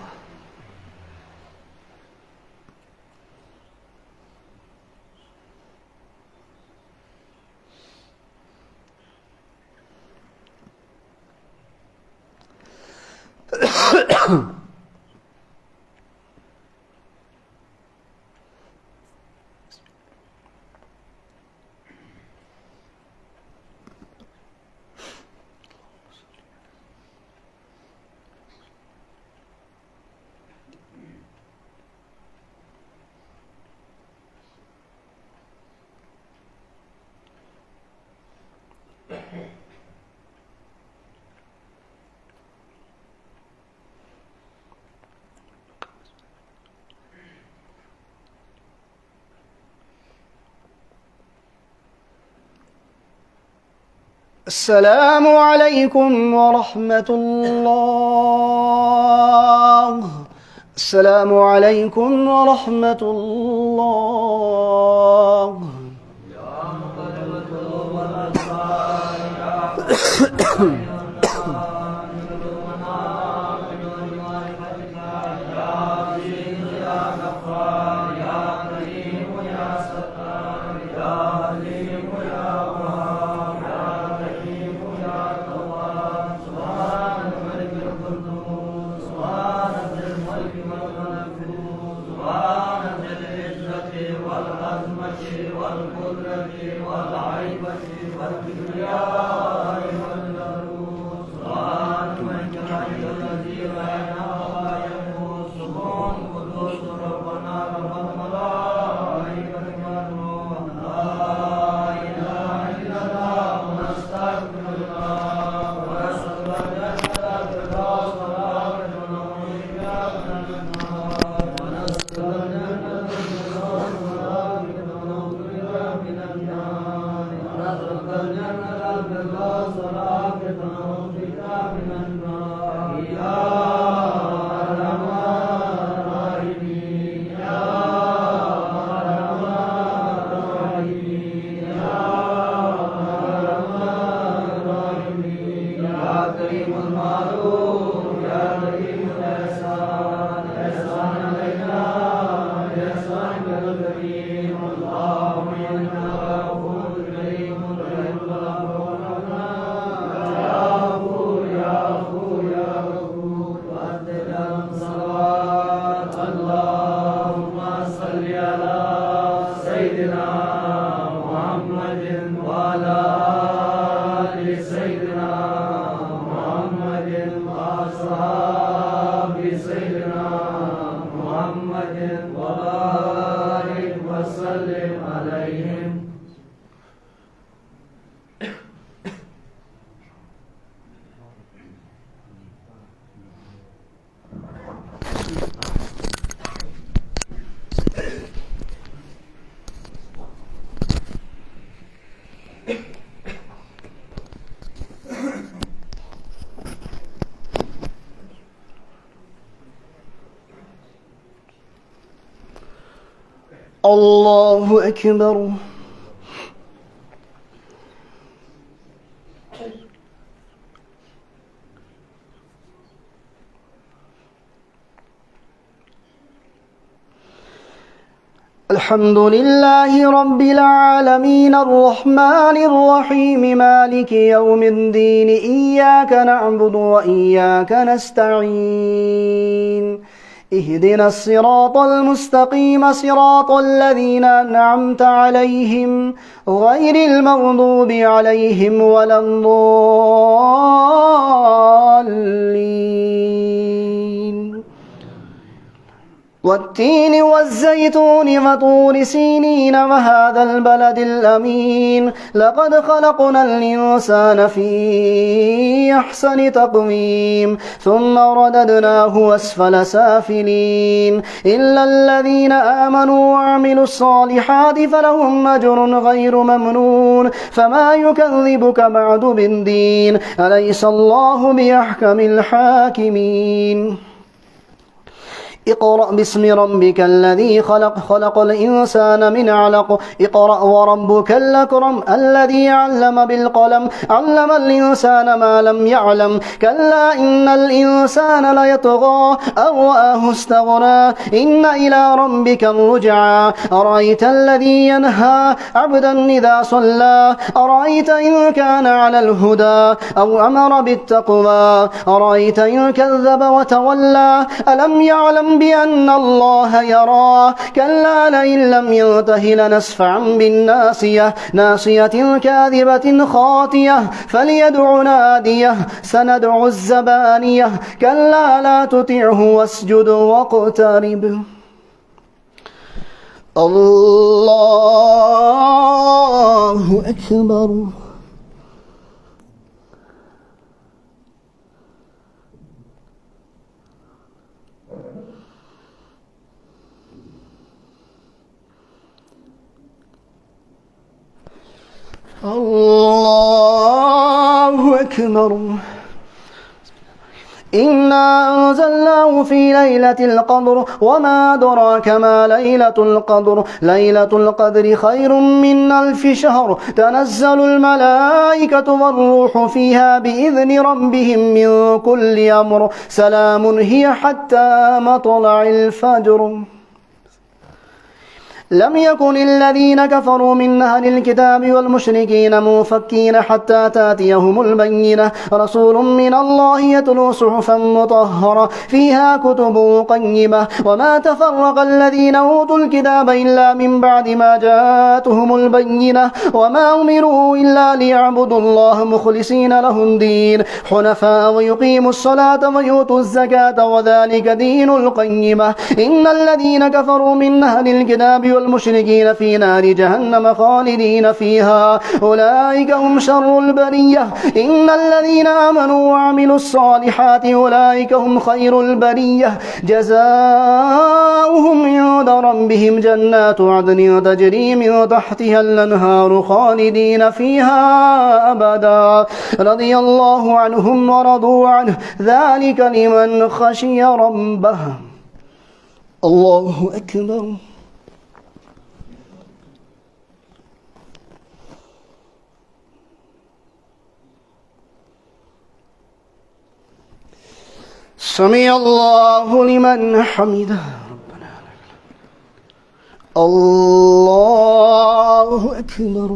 السلام عليكم ورحمة الله. السلام عليكم ورحمة الله. الله أكبر. الحمد لله رب العالمين الرحمن الرحيم مالك يوم الدين إياك نعبد وإياك نستعين اهدنا الصراط المستقيم صراط الذين أنعمت عليهم غير المغضوب عليهم ولا الضالين والتين والزيتون وطور سينين وهذا البلد الأمين لقد خلقنا الإنسان في أحسن تقويم ثم رددناه أسفل سافلين إلا الذين آمنوا وعملوا الصالحات فلهم أجر غير ممنون فما يكذبك بعد بالدين أليس الله بأحكم الحاكمين اقرأ باسم ربك الذي خلق خلق الإنسان من علق اقرأ وربك الأكرم الذي علم بالقلم علم الإنسان ما لم يعلم كلا إن الإنسان ليطغى أن رآه استغنى إن إلى ربك الرجعى أرأيت الذي ينهى عبدا إذا صلى أرأيت إن كان على الهدى أو أمر بالتقوى أرأيت إن كذب وتولى ألم يعلم بأن الله يرى كلا لئن لم ينته لنسفعا بالناصية ناصية كاذبة خاطية فليدع ناديه سندع الزبانية كلا لا تطعه واسجد واقترب الله أكبر الله أكبر. إنا أنزلناه في ليلة القدر وما أدراك ما ليلة القدر ليلة القدر خير من 1000 شهر تنزل الملائكة والروح فيها بإذن ربهم من كل أمر سلام هي حتى مطلع الفجر. لم يكن الذين كفروا من أهل الكتاب والمشركين منفكين حتى تأتيهم البينة رسول من الله يتلو صحفا مطهرة فيها كتب قيمة وما تفرق الذين أوتوا الكتاب إلا من بعد ما جاءتهم البينة وما أمروا إلا ليعبدوا الله مخلصين له الدين حنفاء ويقيموا الصلاة ويؤتوا الزكاة وذلك دين القيمة. إن الذين كفروا من أهل الكتاب والمشركين في نار جهنم خالدين فيها أولئك هم شر البرية. إن الذين آمنوا وعملوا الصالحات أولئك هم خير البرية جزاؤهم عند ربهم جنات عدن تجري من تحتها الأنهار خالدين فيها أبدا رضي الله عنهم ورضوا عنه ذلك لمن خشي ربه. الله أكبر. سمع الله لمن حمده ربنا الله أكبر.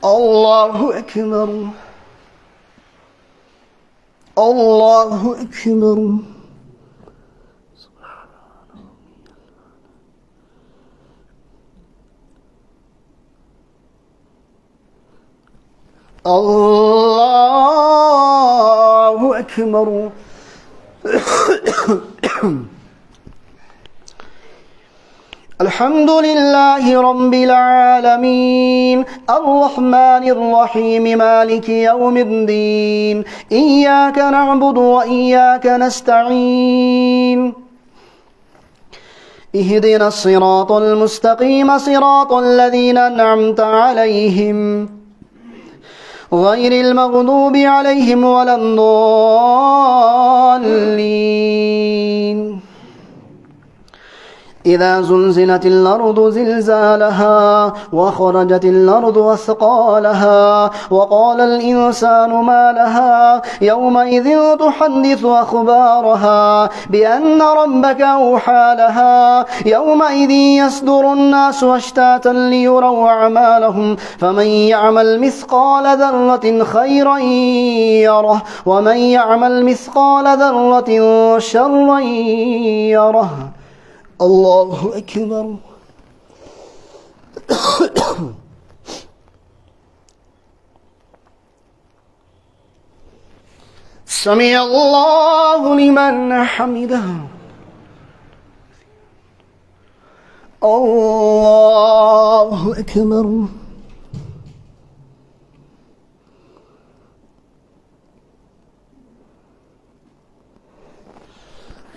الله أكبر. الله أكبر. الله أكبر. الحمد لله رب العالمين الرحمن الرحيم مالك يوم الدين إياك نعبد وإياك نستعين اهدنا الصراط المستقيم صراط الذين أنعمت عليهم غير المغضوب عليهم ولا الضالين. إذا زلزلت الأرض زلزالها وخرجت الأرض أثقالها وقال الإنسان ما لها يومئذ تحدث أخبارها بأن ربك أوحى لها يومئذ يصدر الناس أشتاتا ليروا أعمالهم فمن يعمل مثقال ذرة خيرا يره ومن يعمل مثقال ذرة شرا يره. الله أكبر. سمع الله لمن حمده. الله أكبر.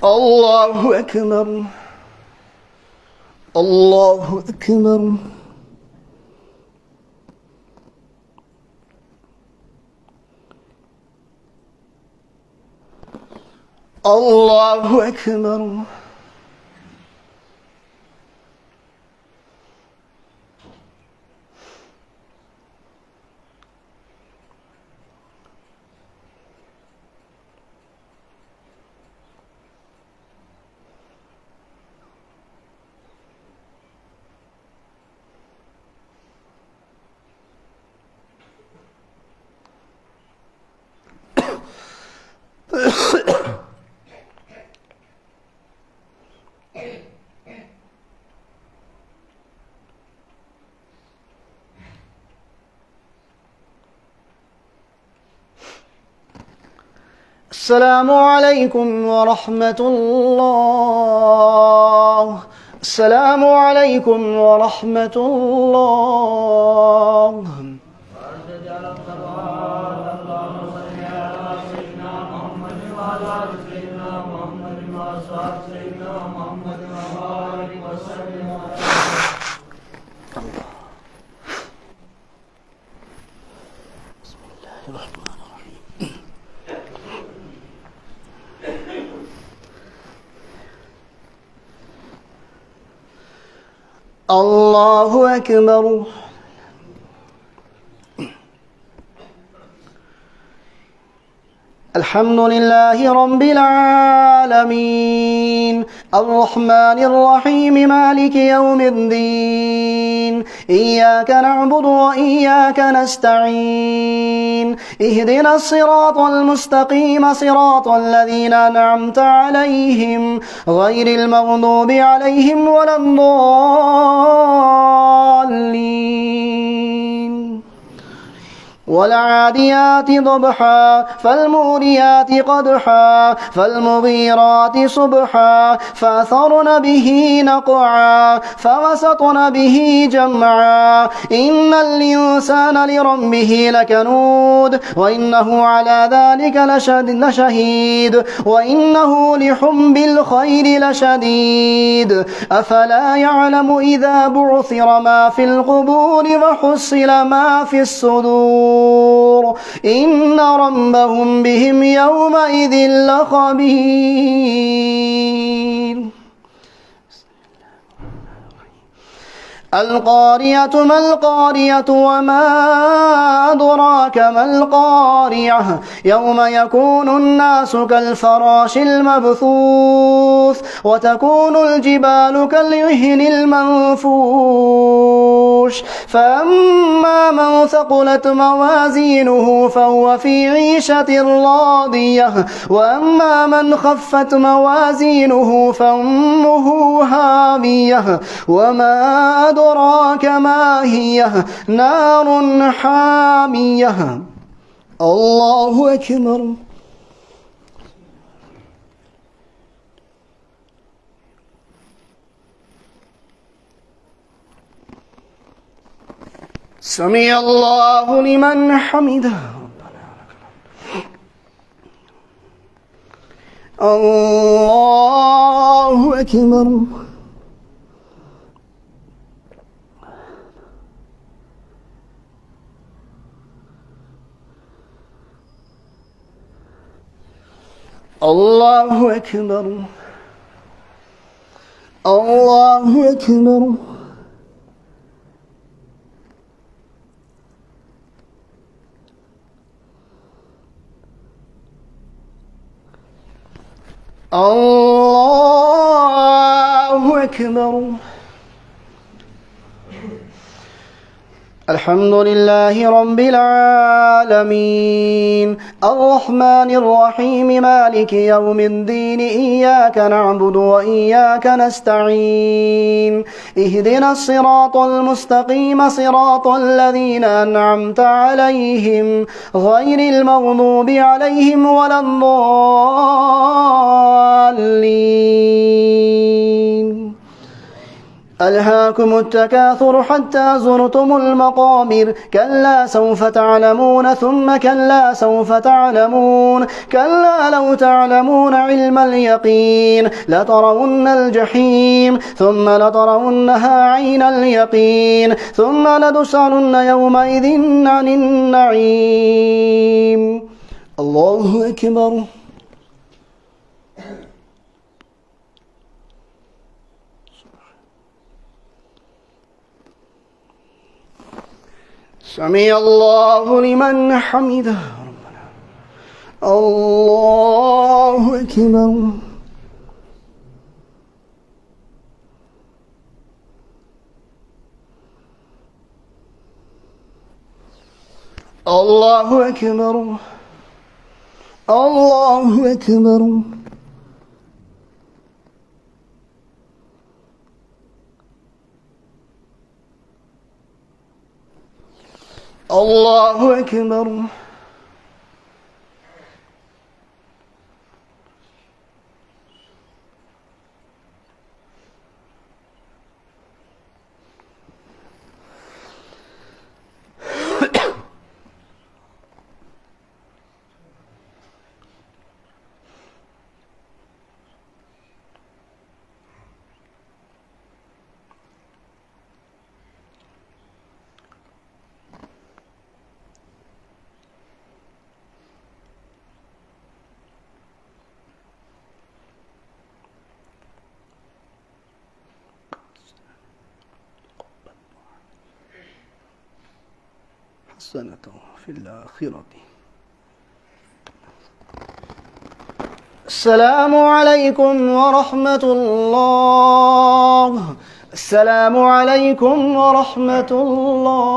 الله أكبر. الله أكبر. الله أكبر. السلام عليكم ورحمة الله. السلام عليكم ورحمة الله. سيدنا محمد وأصحاب سيدنا محمد وبارك وسلم الله أكبر. الحمد لله رب العالمين الرحمن الرحيم مالك يوم الدين إياك نعبد وإياك نستعين اهدنا الصراط المستقيم صراط الذين أنعمت عليهم غير المغضوب عليهم ولا الضالين. والعاديات ضبحا فالموريات قدحا فالمغيرات صبحا فأثرن به نقعا فوسطن به جمعا إن الإنسان لربه لكنود وإنه على ذلك لشهيد وإنه لحب الخير لشديد أفلا يعلم إذا بعثر ما في القبور وحصل ما في الصدور إن ربهم بهم يومئذ لخبير. القارية ما القارية وما أدراك ما القارية يوم يكون الناس كالفراش المبثوث وتكون الجبال كالعهن المنفوش فأما من ثقلت موازينه فهو في عيشة راضية وأما من خفت موازينه فأمه هاوية وما أدراك ما هي نار حامية. الله أكبر. سمع الله لمن حمده. الله أكبر. الله أكبر. الله أكبر. الله أكبر. الحمد لله رب العالمين الرحمن الرحيم مالك يوم الدين إياك نعبد وإياك نستعين اهدنا الصراط المستقيم صراط الذين أنعمت عليهم غير المغضوب عليهم ولا الضالين. ألهاكم التكاثر حتى زرتم المقابر كلا سوف تعلمون ثم كلا سوف تعلمون كلا لو تعلمون علم اليقين لترون الجحيم ثم لترونها عين اليقين ثم لتسألن يومئذ عن النعيم. الله أكبر. سمع الله لمن حمده. الله أكبر. الله أكبر. الله أكبر. الله أكبر. حسنة في الآخرة. السلام عليكم ورحمة الله. السلام عليكم ورحمة الله.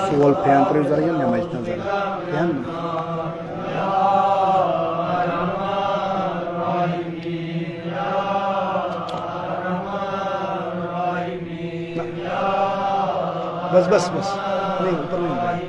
Soal fan terus aja namanya zara. Fan. बस नहीं ऊपर नहीं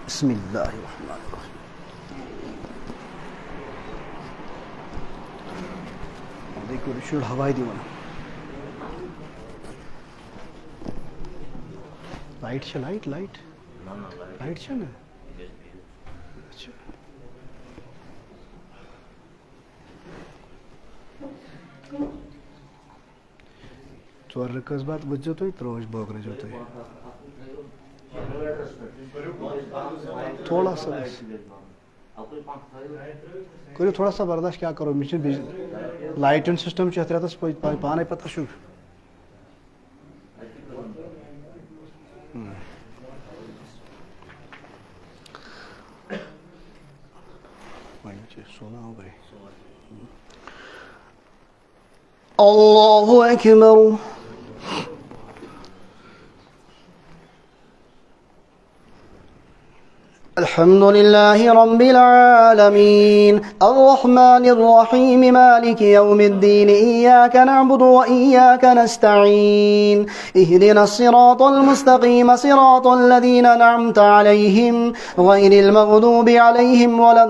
Bismillahirrahmanirrahim. देखो ऋषि हवाई दी बना लाइट छे लाइट छे ना अच्छा चोर रकस बात बुझो तो त्रोज बोगरे जो तो थोड़ा सा करो थोड़ा सा बर्दाश्त क्या करो मिशन लाइट एंड सिस्टम छ हतरतस पाने पता छु सोना हो गए अल्लाहु अकबर الحمد لله رب العالمين الرحمن الرحيم مالك يوم الدين إياك نعبد وإياك نستعين اهدنا الصراط المستقيم صراط الذين أنعمت عليهم غير المغضوب عليهم ولا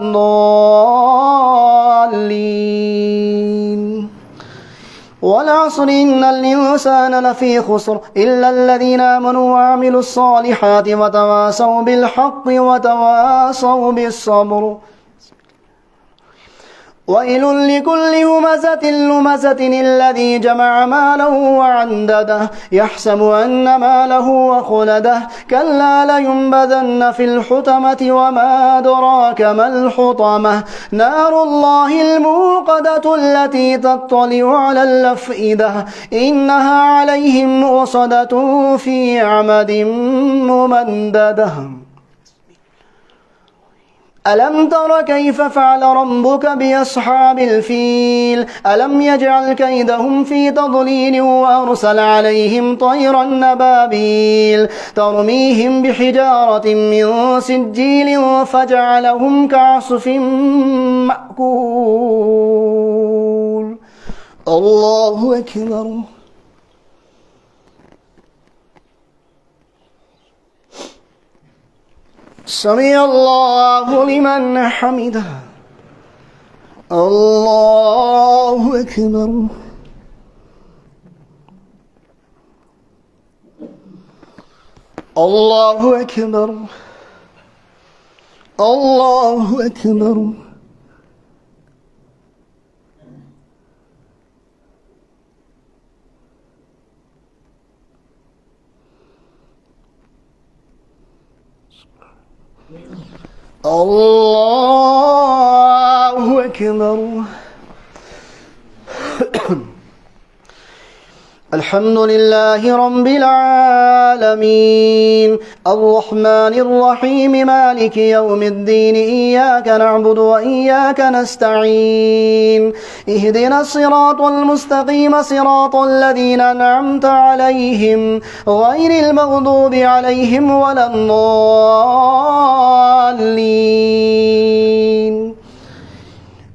الضالين والعصر إن الإنسان لفي خسر إلا الذين آمنوا وعملوا الصالحات وتواصوا بالحق وتواصوا بالصبر ويل لكل همزة لمزة الذي جمع ماله وعدده يحسب أن ماله أخلده كلا لينبذن في الحطمة وما أدراك ما الحطمة نار الله الموقدة التي تطلع على الأفئدة إنها عليهم مؤصدة في عمد ممددة ألم تر كيف فعل ربك بأصحاب الفيل ألم يجعل كيدهم في تضليل وأرسل عليهم طيرا نبابيل ترميهم بحجارة من سجيل فجعلهم كعصف مأكول الله أكبر سمع الله لمن حمده الله أكبر الله أكبر الله أكبر الله أكبر. الحمد لله رب العالمين الرحمن الرحيم مالك يوم الدين إياك نعبد وإياك نستعين اهدنا الصراط المستقيم صراط الذين أنعمت عليهم غير المغضوب عليهم ولا الضالين.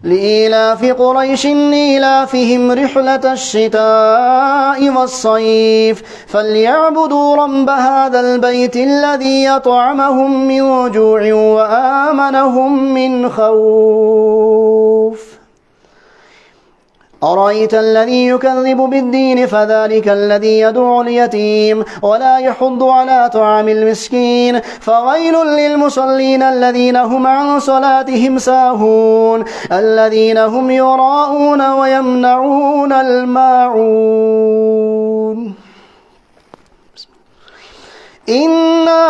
لإيلاف قريش إيلافهم رحلة الشتاء والصيف فليعبدوا رب هذا البيت الذي يطعمهم من جوع وآمنهم من خوف. أرأيت الذي يكذب بالدين فذلك الذي يدعو اليتيم ولا يحض على طعام المسكين فويل للمصلين الذين هم عن صلاتهم ساهون الذين هم يراءون ويمنعون الماعون. إنا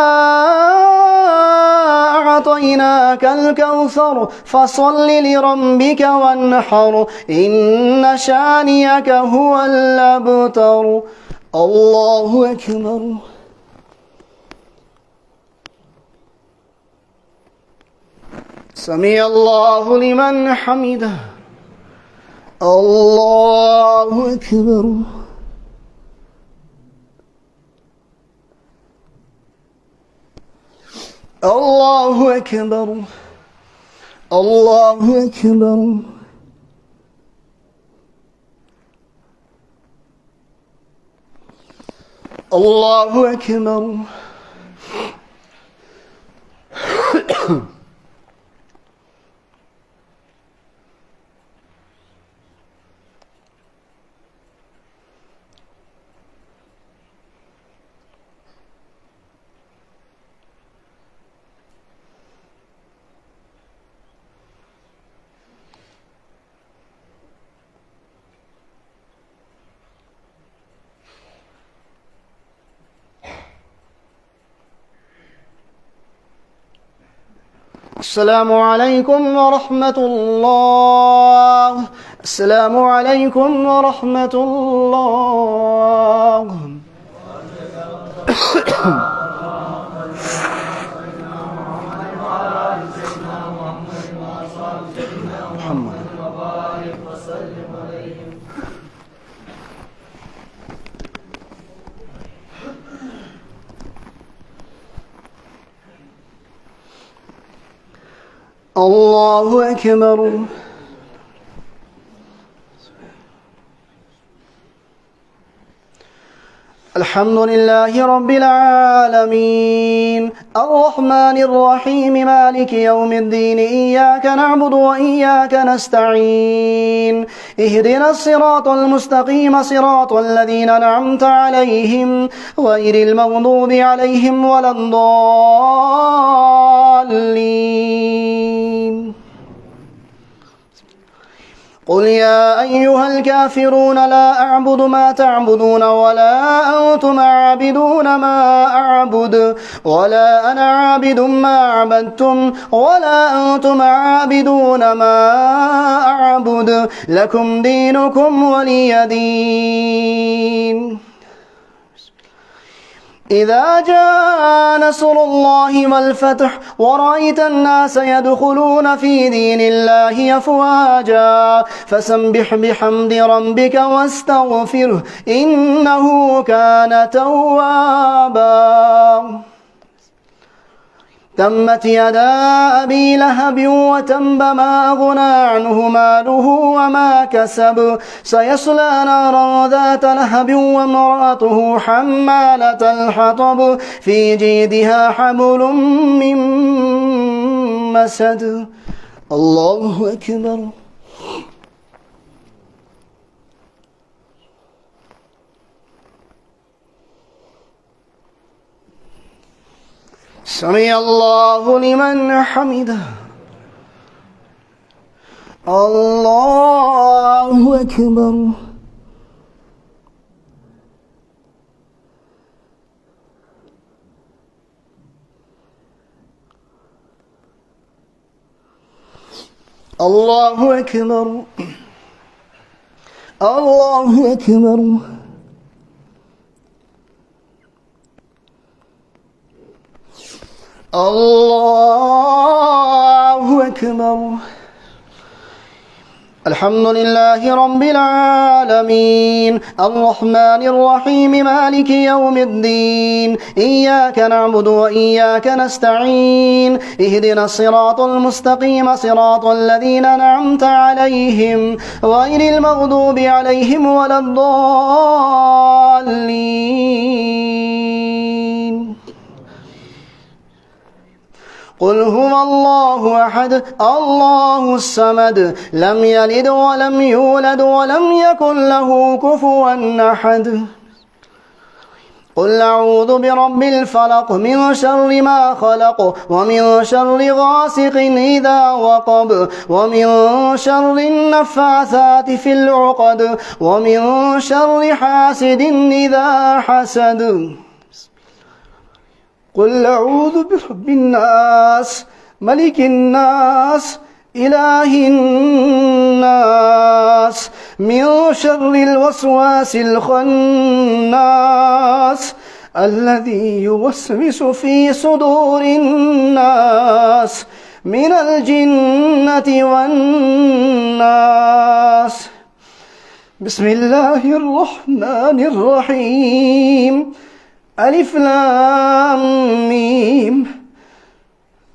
أعطيناك الكوثر فصل لربك وانحر إن شانئك هو الأبتر. الله أكبر. سمع الله لمن حمده. الله أكبر. الله أكبر. الله أكبر. الله أكبر. السلام عليكم ورحمة الله. السلام عليكم ورحمة الله. محمد الله أكبر. الحمد لله رب العالمين الرحمن الرحيم مالك يوم الدين إياك نعبد وإياك نستعين اهدنا الصراط المستقيم صراط الذين أنعمت عليهم غير المغضوب عليهم ولا الضالين. قل يا أيها الكافرون لا أعبد ما تعبدون ولا أنتم عابدون ما أعبد ولا أنا عابد ما عبدتم ولا أنتم عابدون ما أعبد لكم دينكم ولي دين. إذا جاء نصر الله والفتح ورأيت الناس يدخلون في دين الله أفواجا فسبح بحمد ربك واستغفره إنه كان توابا. تمت يدا أبي لهب وتب ما أغنى عنه ماله وما كسب سيصلى نارا ذات لهب وامرأته حمالة الحطب في جيدها حبل من مسد. الله أكبر. سمع الله لمن حمده. الله أكبر. الله أكبر. الله أكبر. الله أكبر. الحمد لله رب العالمين الرحمن الرحيم مالك يوم الدين إياك نعبد وإياك نستعين اهدنا الصراط المستقيم صراط الذين أنعمت عليهم غير المغضوب عليهم ولا الضالين. قل هو الله أحد الله الصمد لم يلد ولم يولد ولم يكن له كفوا أحد. قل أعوذ برب الفلق من شر ما خلق ومن شر غاسق إذا وقب ومن شر النفاثات في العقد ومن شر حاسد إذا حسد. قل أعوذ برب الناس ملك الناس إله الناس من شر الوسواس الخناس الذي يوسوس في صدور الناس من الجنة والناس. بسم الله الرحمن الرحيم. ألف لام ميم.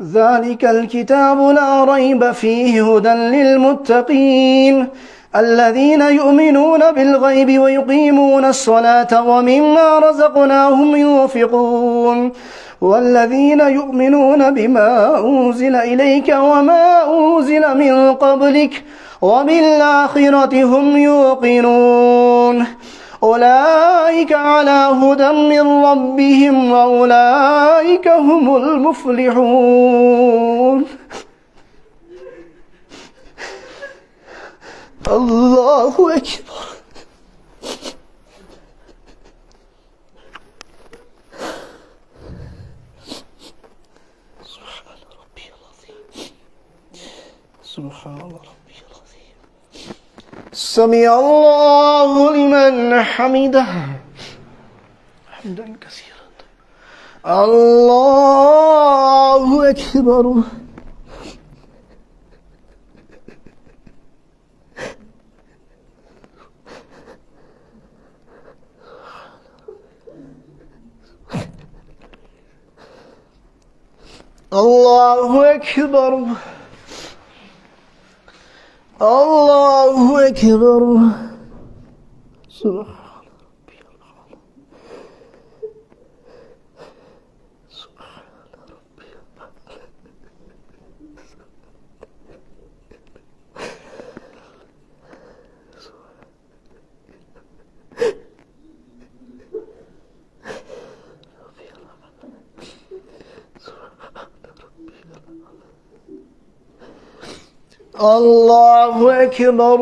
ذلك الكتاب لا ريب فيه هدى للمتقين الذين يؤمنون بالغيب ويقيمون الصلاة ومما رزقناهم ينفقون والذين يؤمنون بما أنزل إليك وما أنزل من قبلك وبالآخرة هم يوقنون أولئك على هدى من ربهم وأولئك هم المفلحون. الله أكبر. سبحان ربي العظيم. سبحان ربي العظيم. سمع الله لمن حمده حمدا كثيرا. الله أكبر. الله أكبر. الله أكبر. سبحان ربي العظيم. سبحان ربي العظيم. الله أكبر.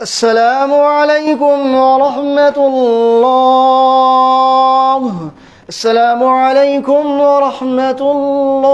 السلام عليكم ورحمة الله. السلام عليكم ورحمة الله.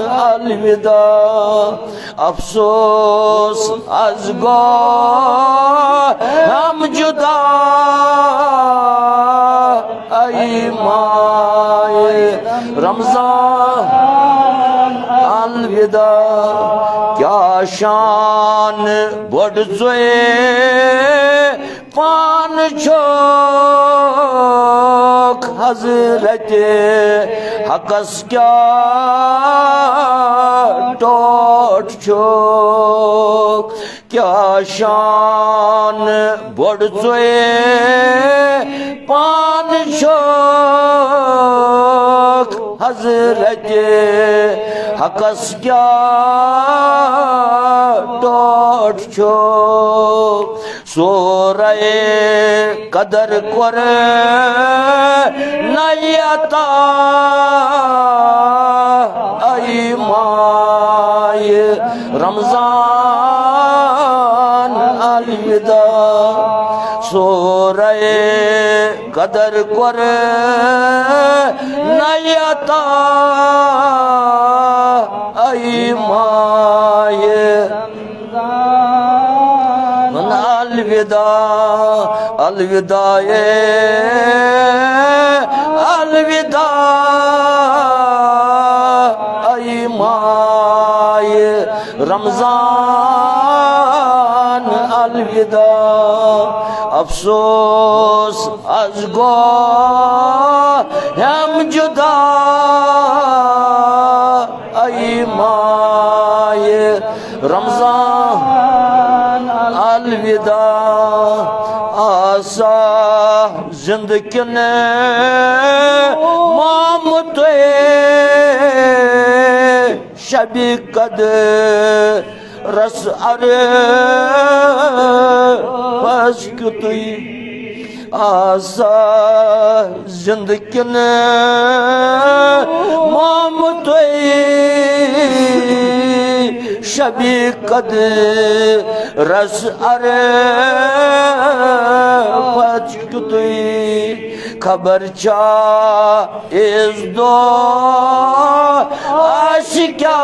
अलविदा अफसोस आज गो हम जुदा आई माए रमजान अलविदा क्या शान बढ़ जोए पान छोक हजरत हकस क्या टोट छोक क्या शान बढ़ जोए पान छोक हजरत हकस क्या टोट छोक सोरे कदर कर नयता आई माए रमजान अलविदा सोरे कदर कर नयता आई माए अलविदा अलविदा अलविदा आई माए रमजान अलविदा अफसोस आज गो हम जुदा आई माए रमजान अलविदा आसा जिंदगी ने मामते शबी कद रस अरे बस कुतुई आसा जिंदगी ने मामते शबी कद रस अरे पचकुतुई खबर चा इस दो आशिका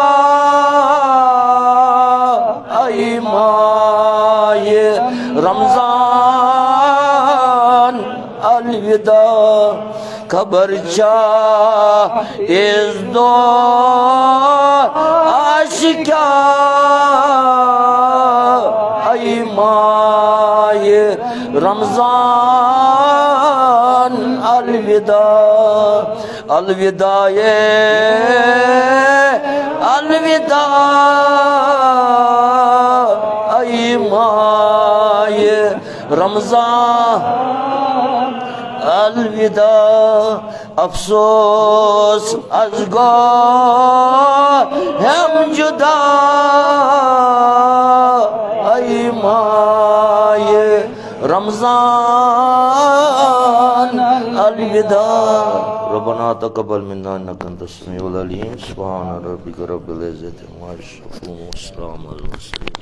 आई माए रमजान अलविदा खबर चा इस दो आशिका आई माए रमजान अलविदा अलविदा अलविदा आई माए रमजान अलविदा अफसोस अज़गो हम जुदा आई माए रमजान अलविदा रब्बना तक़ब्बल मिन्ना इन्नका अंतस समीउल अलीम सुब्हान रब्बिका रब्बिल इज़्ज़ति अम्मा यसिफून व सलामुन अलल मुरसलीन।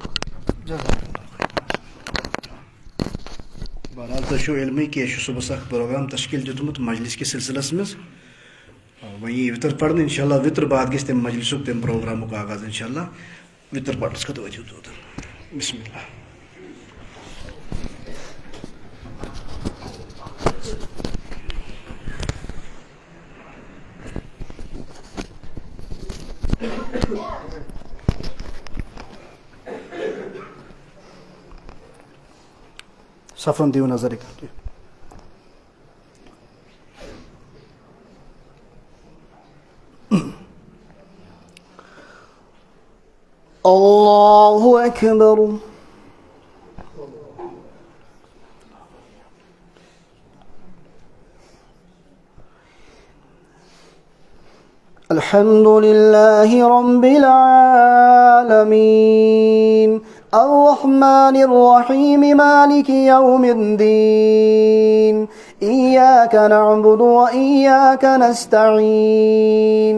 बहरहाल तो इल्मी कि सुबह अख प्रोग्राम तश्कील दितमुत मजलिस के सिलसिलस मज वही वितर पढ़न इंशाल्लाह वितर बाद गि तम मजलिसुक तम प्रोग्रामुक आगाज इंशाल्लाह वितर पढ़स खत वजू दूत बिस्मिल्लाह। सफरन दियो नजर करके अल्लाहु अकबर अल्हम्दुलिल्लाहि रब्बिल आलमीन अर्रहमानिर रहीम मालिकि यौमिद्दीन इय्याका नअबुदु व इय्याका नस्तईन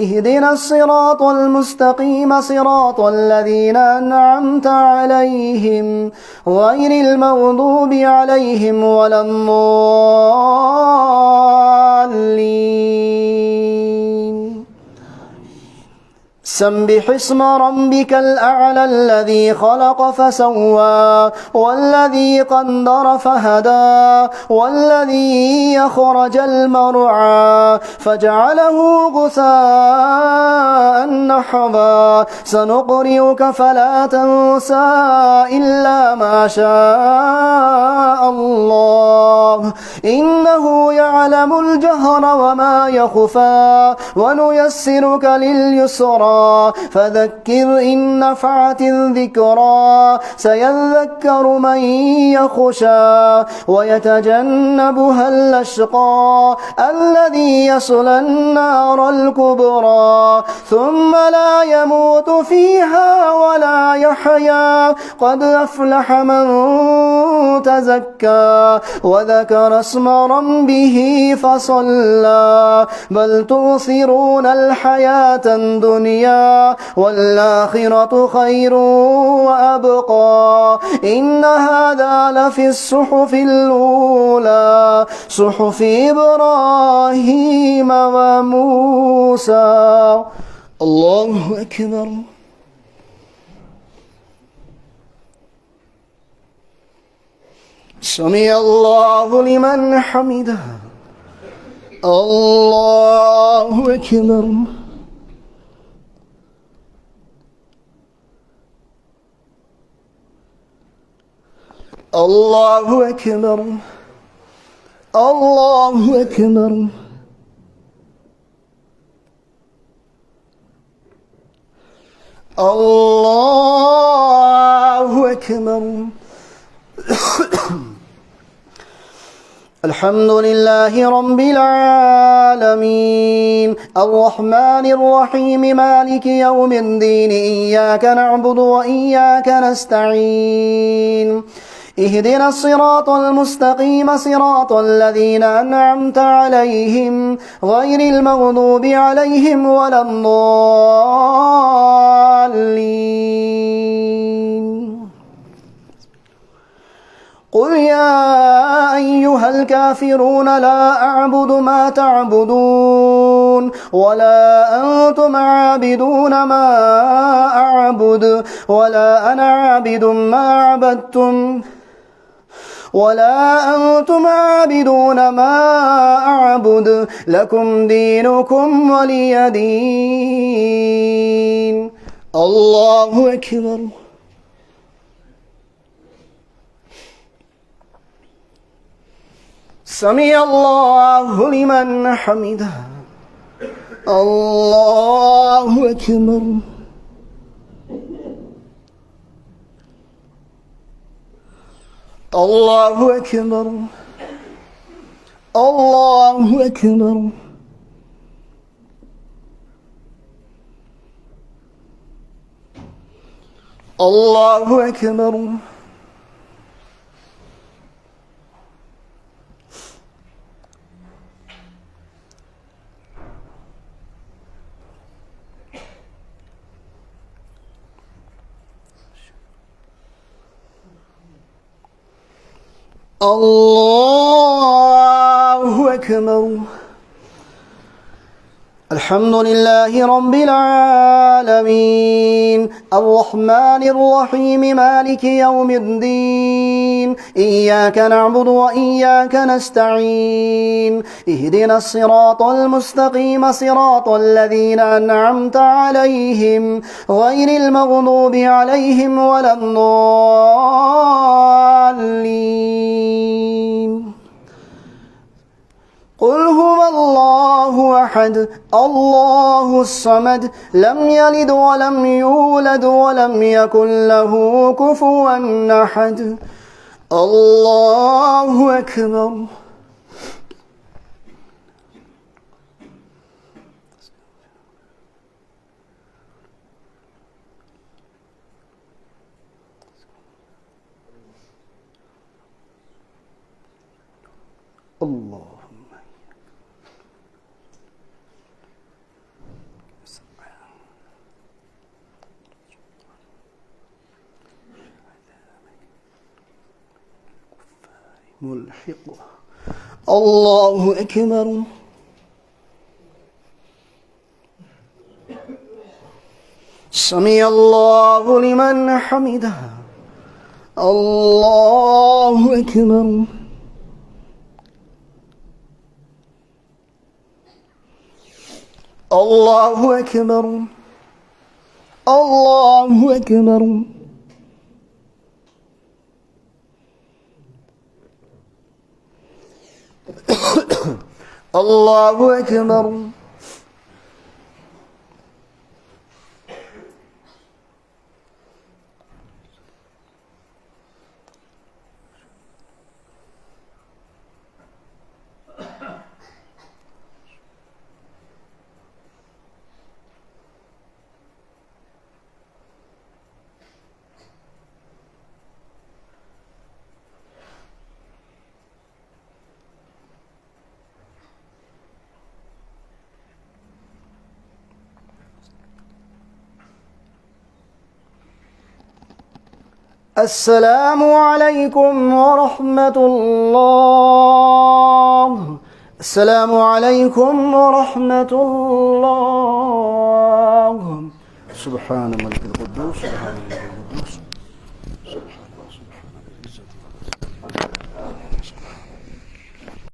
इहदिनस सिरातल मुस्तकीम सिरातल लज़ीना अनअमता अलैहिम गैरिल मग़दूबि अलैहिम वलद्दॉल्लीन। سبح اسم ربك الأعلى الذي خلق فسوى والذي قدر فهدى والذي يخرج المرعى فجعله غثاء نحوا سنقرئك فلا تنسى إلا ما شاء الله إنه يعلم الجهر وما يخفى ونيسرك لليسرى فذكر إن نفعت الذكرى سيذكر من يخشى ويتجنبها الأشقى الذي يصلى النار الكبرى ثم لا يموت فيها ولا يحيا قد أفلح من تزكى وذكر اسم ربه فصلى بل تؤثرون الحياة الدنيا والآخرة خير وأبقى إن هذا لفي الصحف الأولى صحف إبراهيم وموسى الله أكبر سمع الله لمن حمده الله أكبر الله أكبر الله أكبر الله أكبر الحمد لله رب العالمين الرحمن الرحيم مالك يوم الدين إياك نعبد وإياك نستعين اهدنا الصراط المستقيم صراط الذين أنعمت عليهم غير المغضوب عليهم ولا الضالين قل يا أيها الكافرون لا أعبد ما تعبدون ولا أنتم عابدون ما أعبد ولا أنا عابد ما عبدتم ولا أنتم عابدون ما أعبد لكم دينكم ولي دين الله أكبر سمع الله لمن حمده الله أكبر الله أكبر الله أكبر الله أكبر الله أكبر الحمد لله رب العالمين الرحمن الرحيم مالك يوم الدين إياك نعبد وإياك نستعين اهدنا الصراط المستقيم صراط الذين أنعمت عليهم غير المغضوب عليهم ولا الضالين قل هو الله أحد الله الصمد لم يلد ولم يولد ولم يكن له كفوا أحد الله أكبر الله ملحق الله أكبر سمع الله لمن حمده. الله أكبر. الله أكبر. الله أكبر. الله أكبر. السلام عليكم ورحمة الله. السلام عليكم ورحمة الله. سبحان ملك القدوس.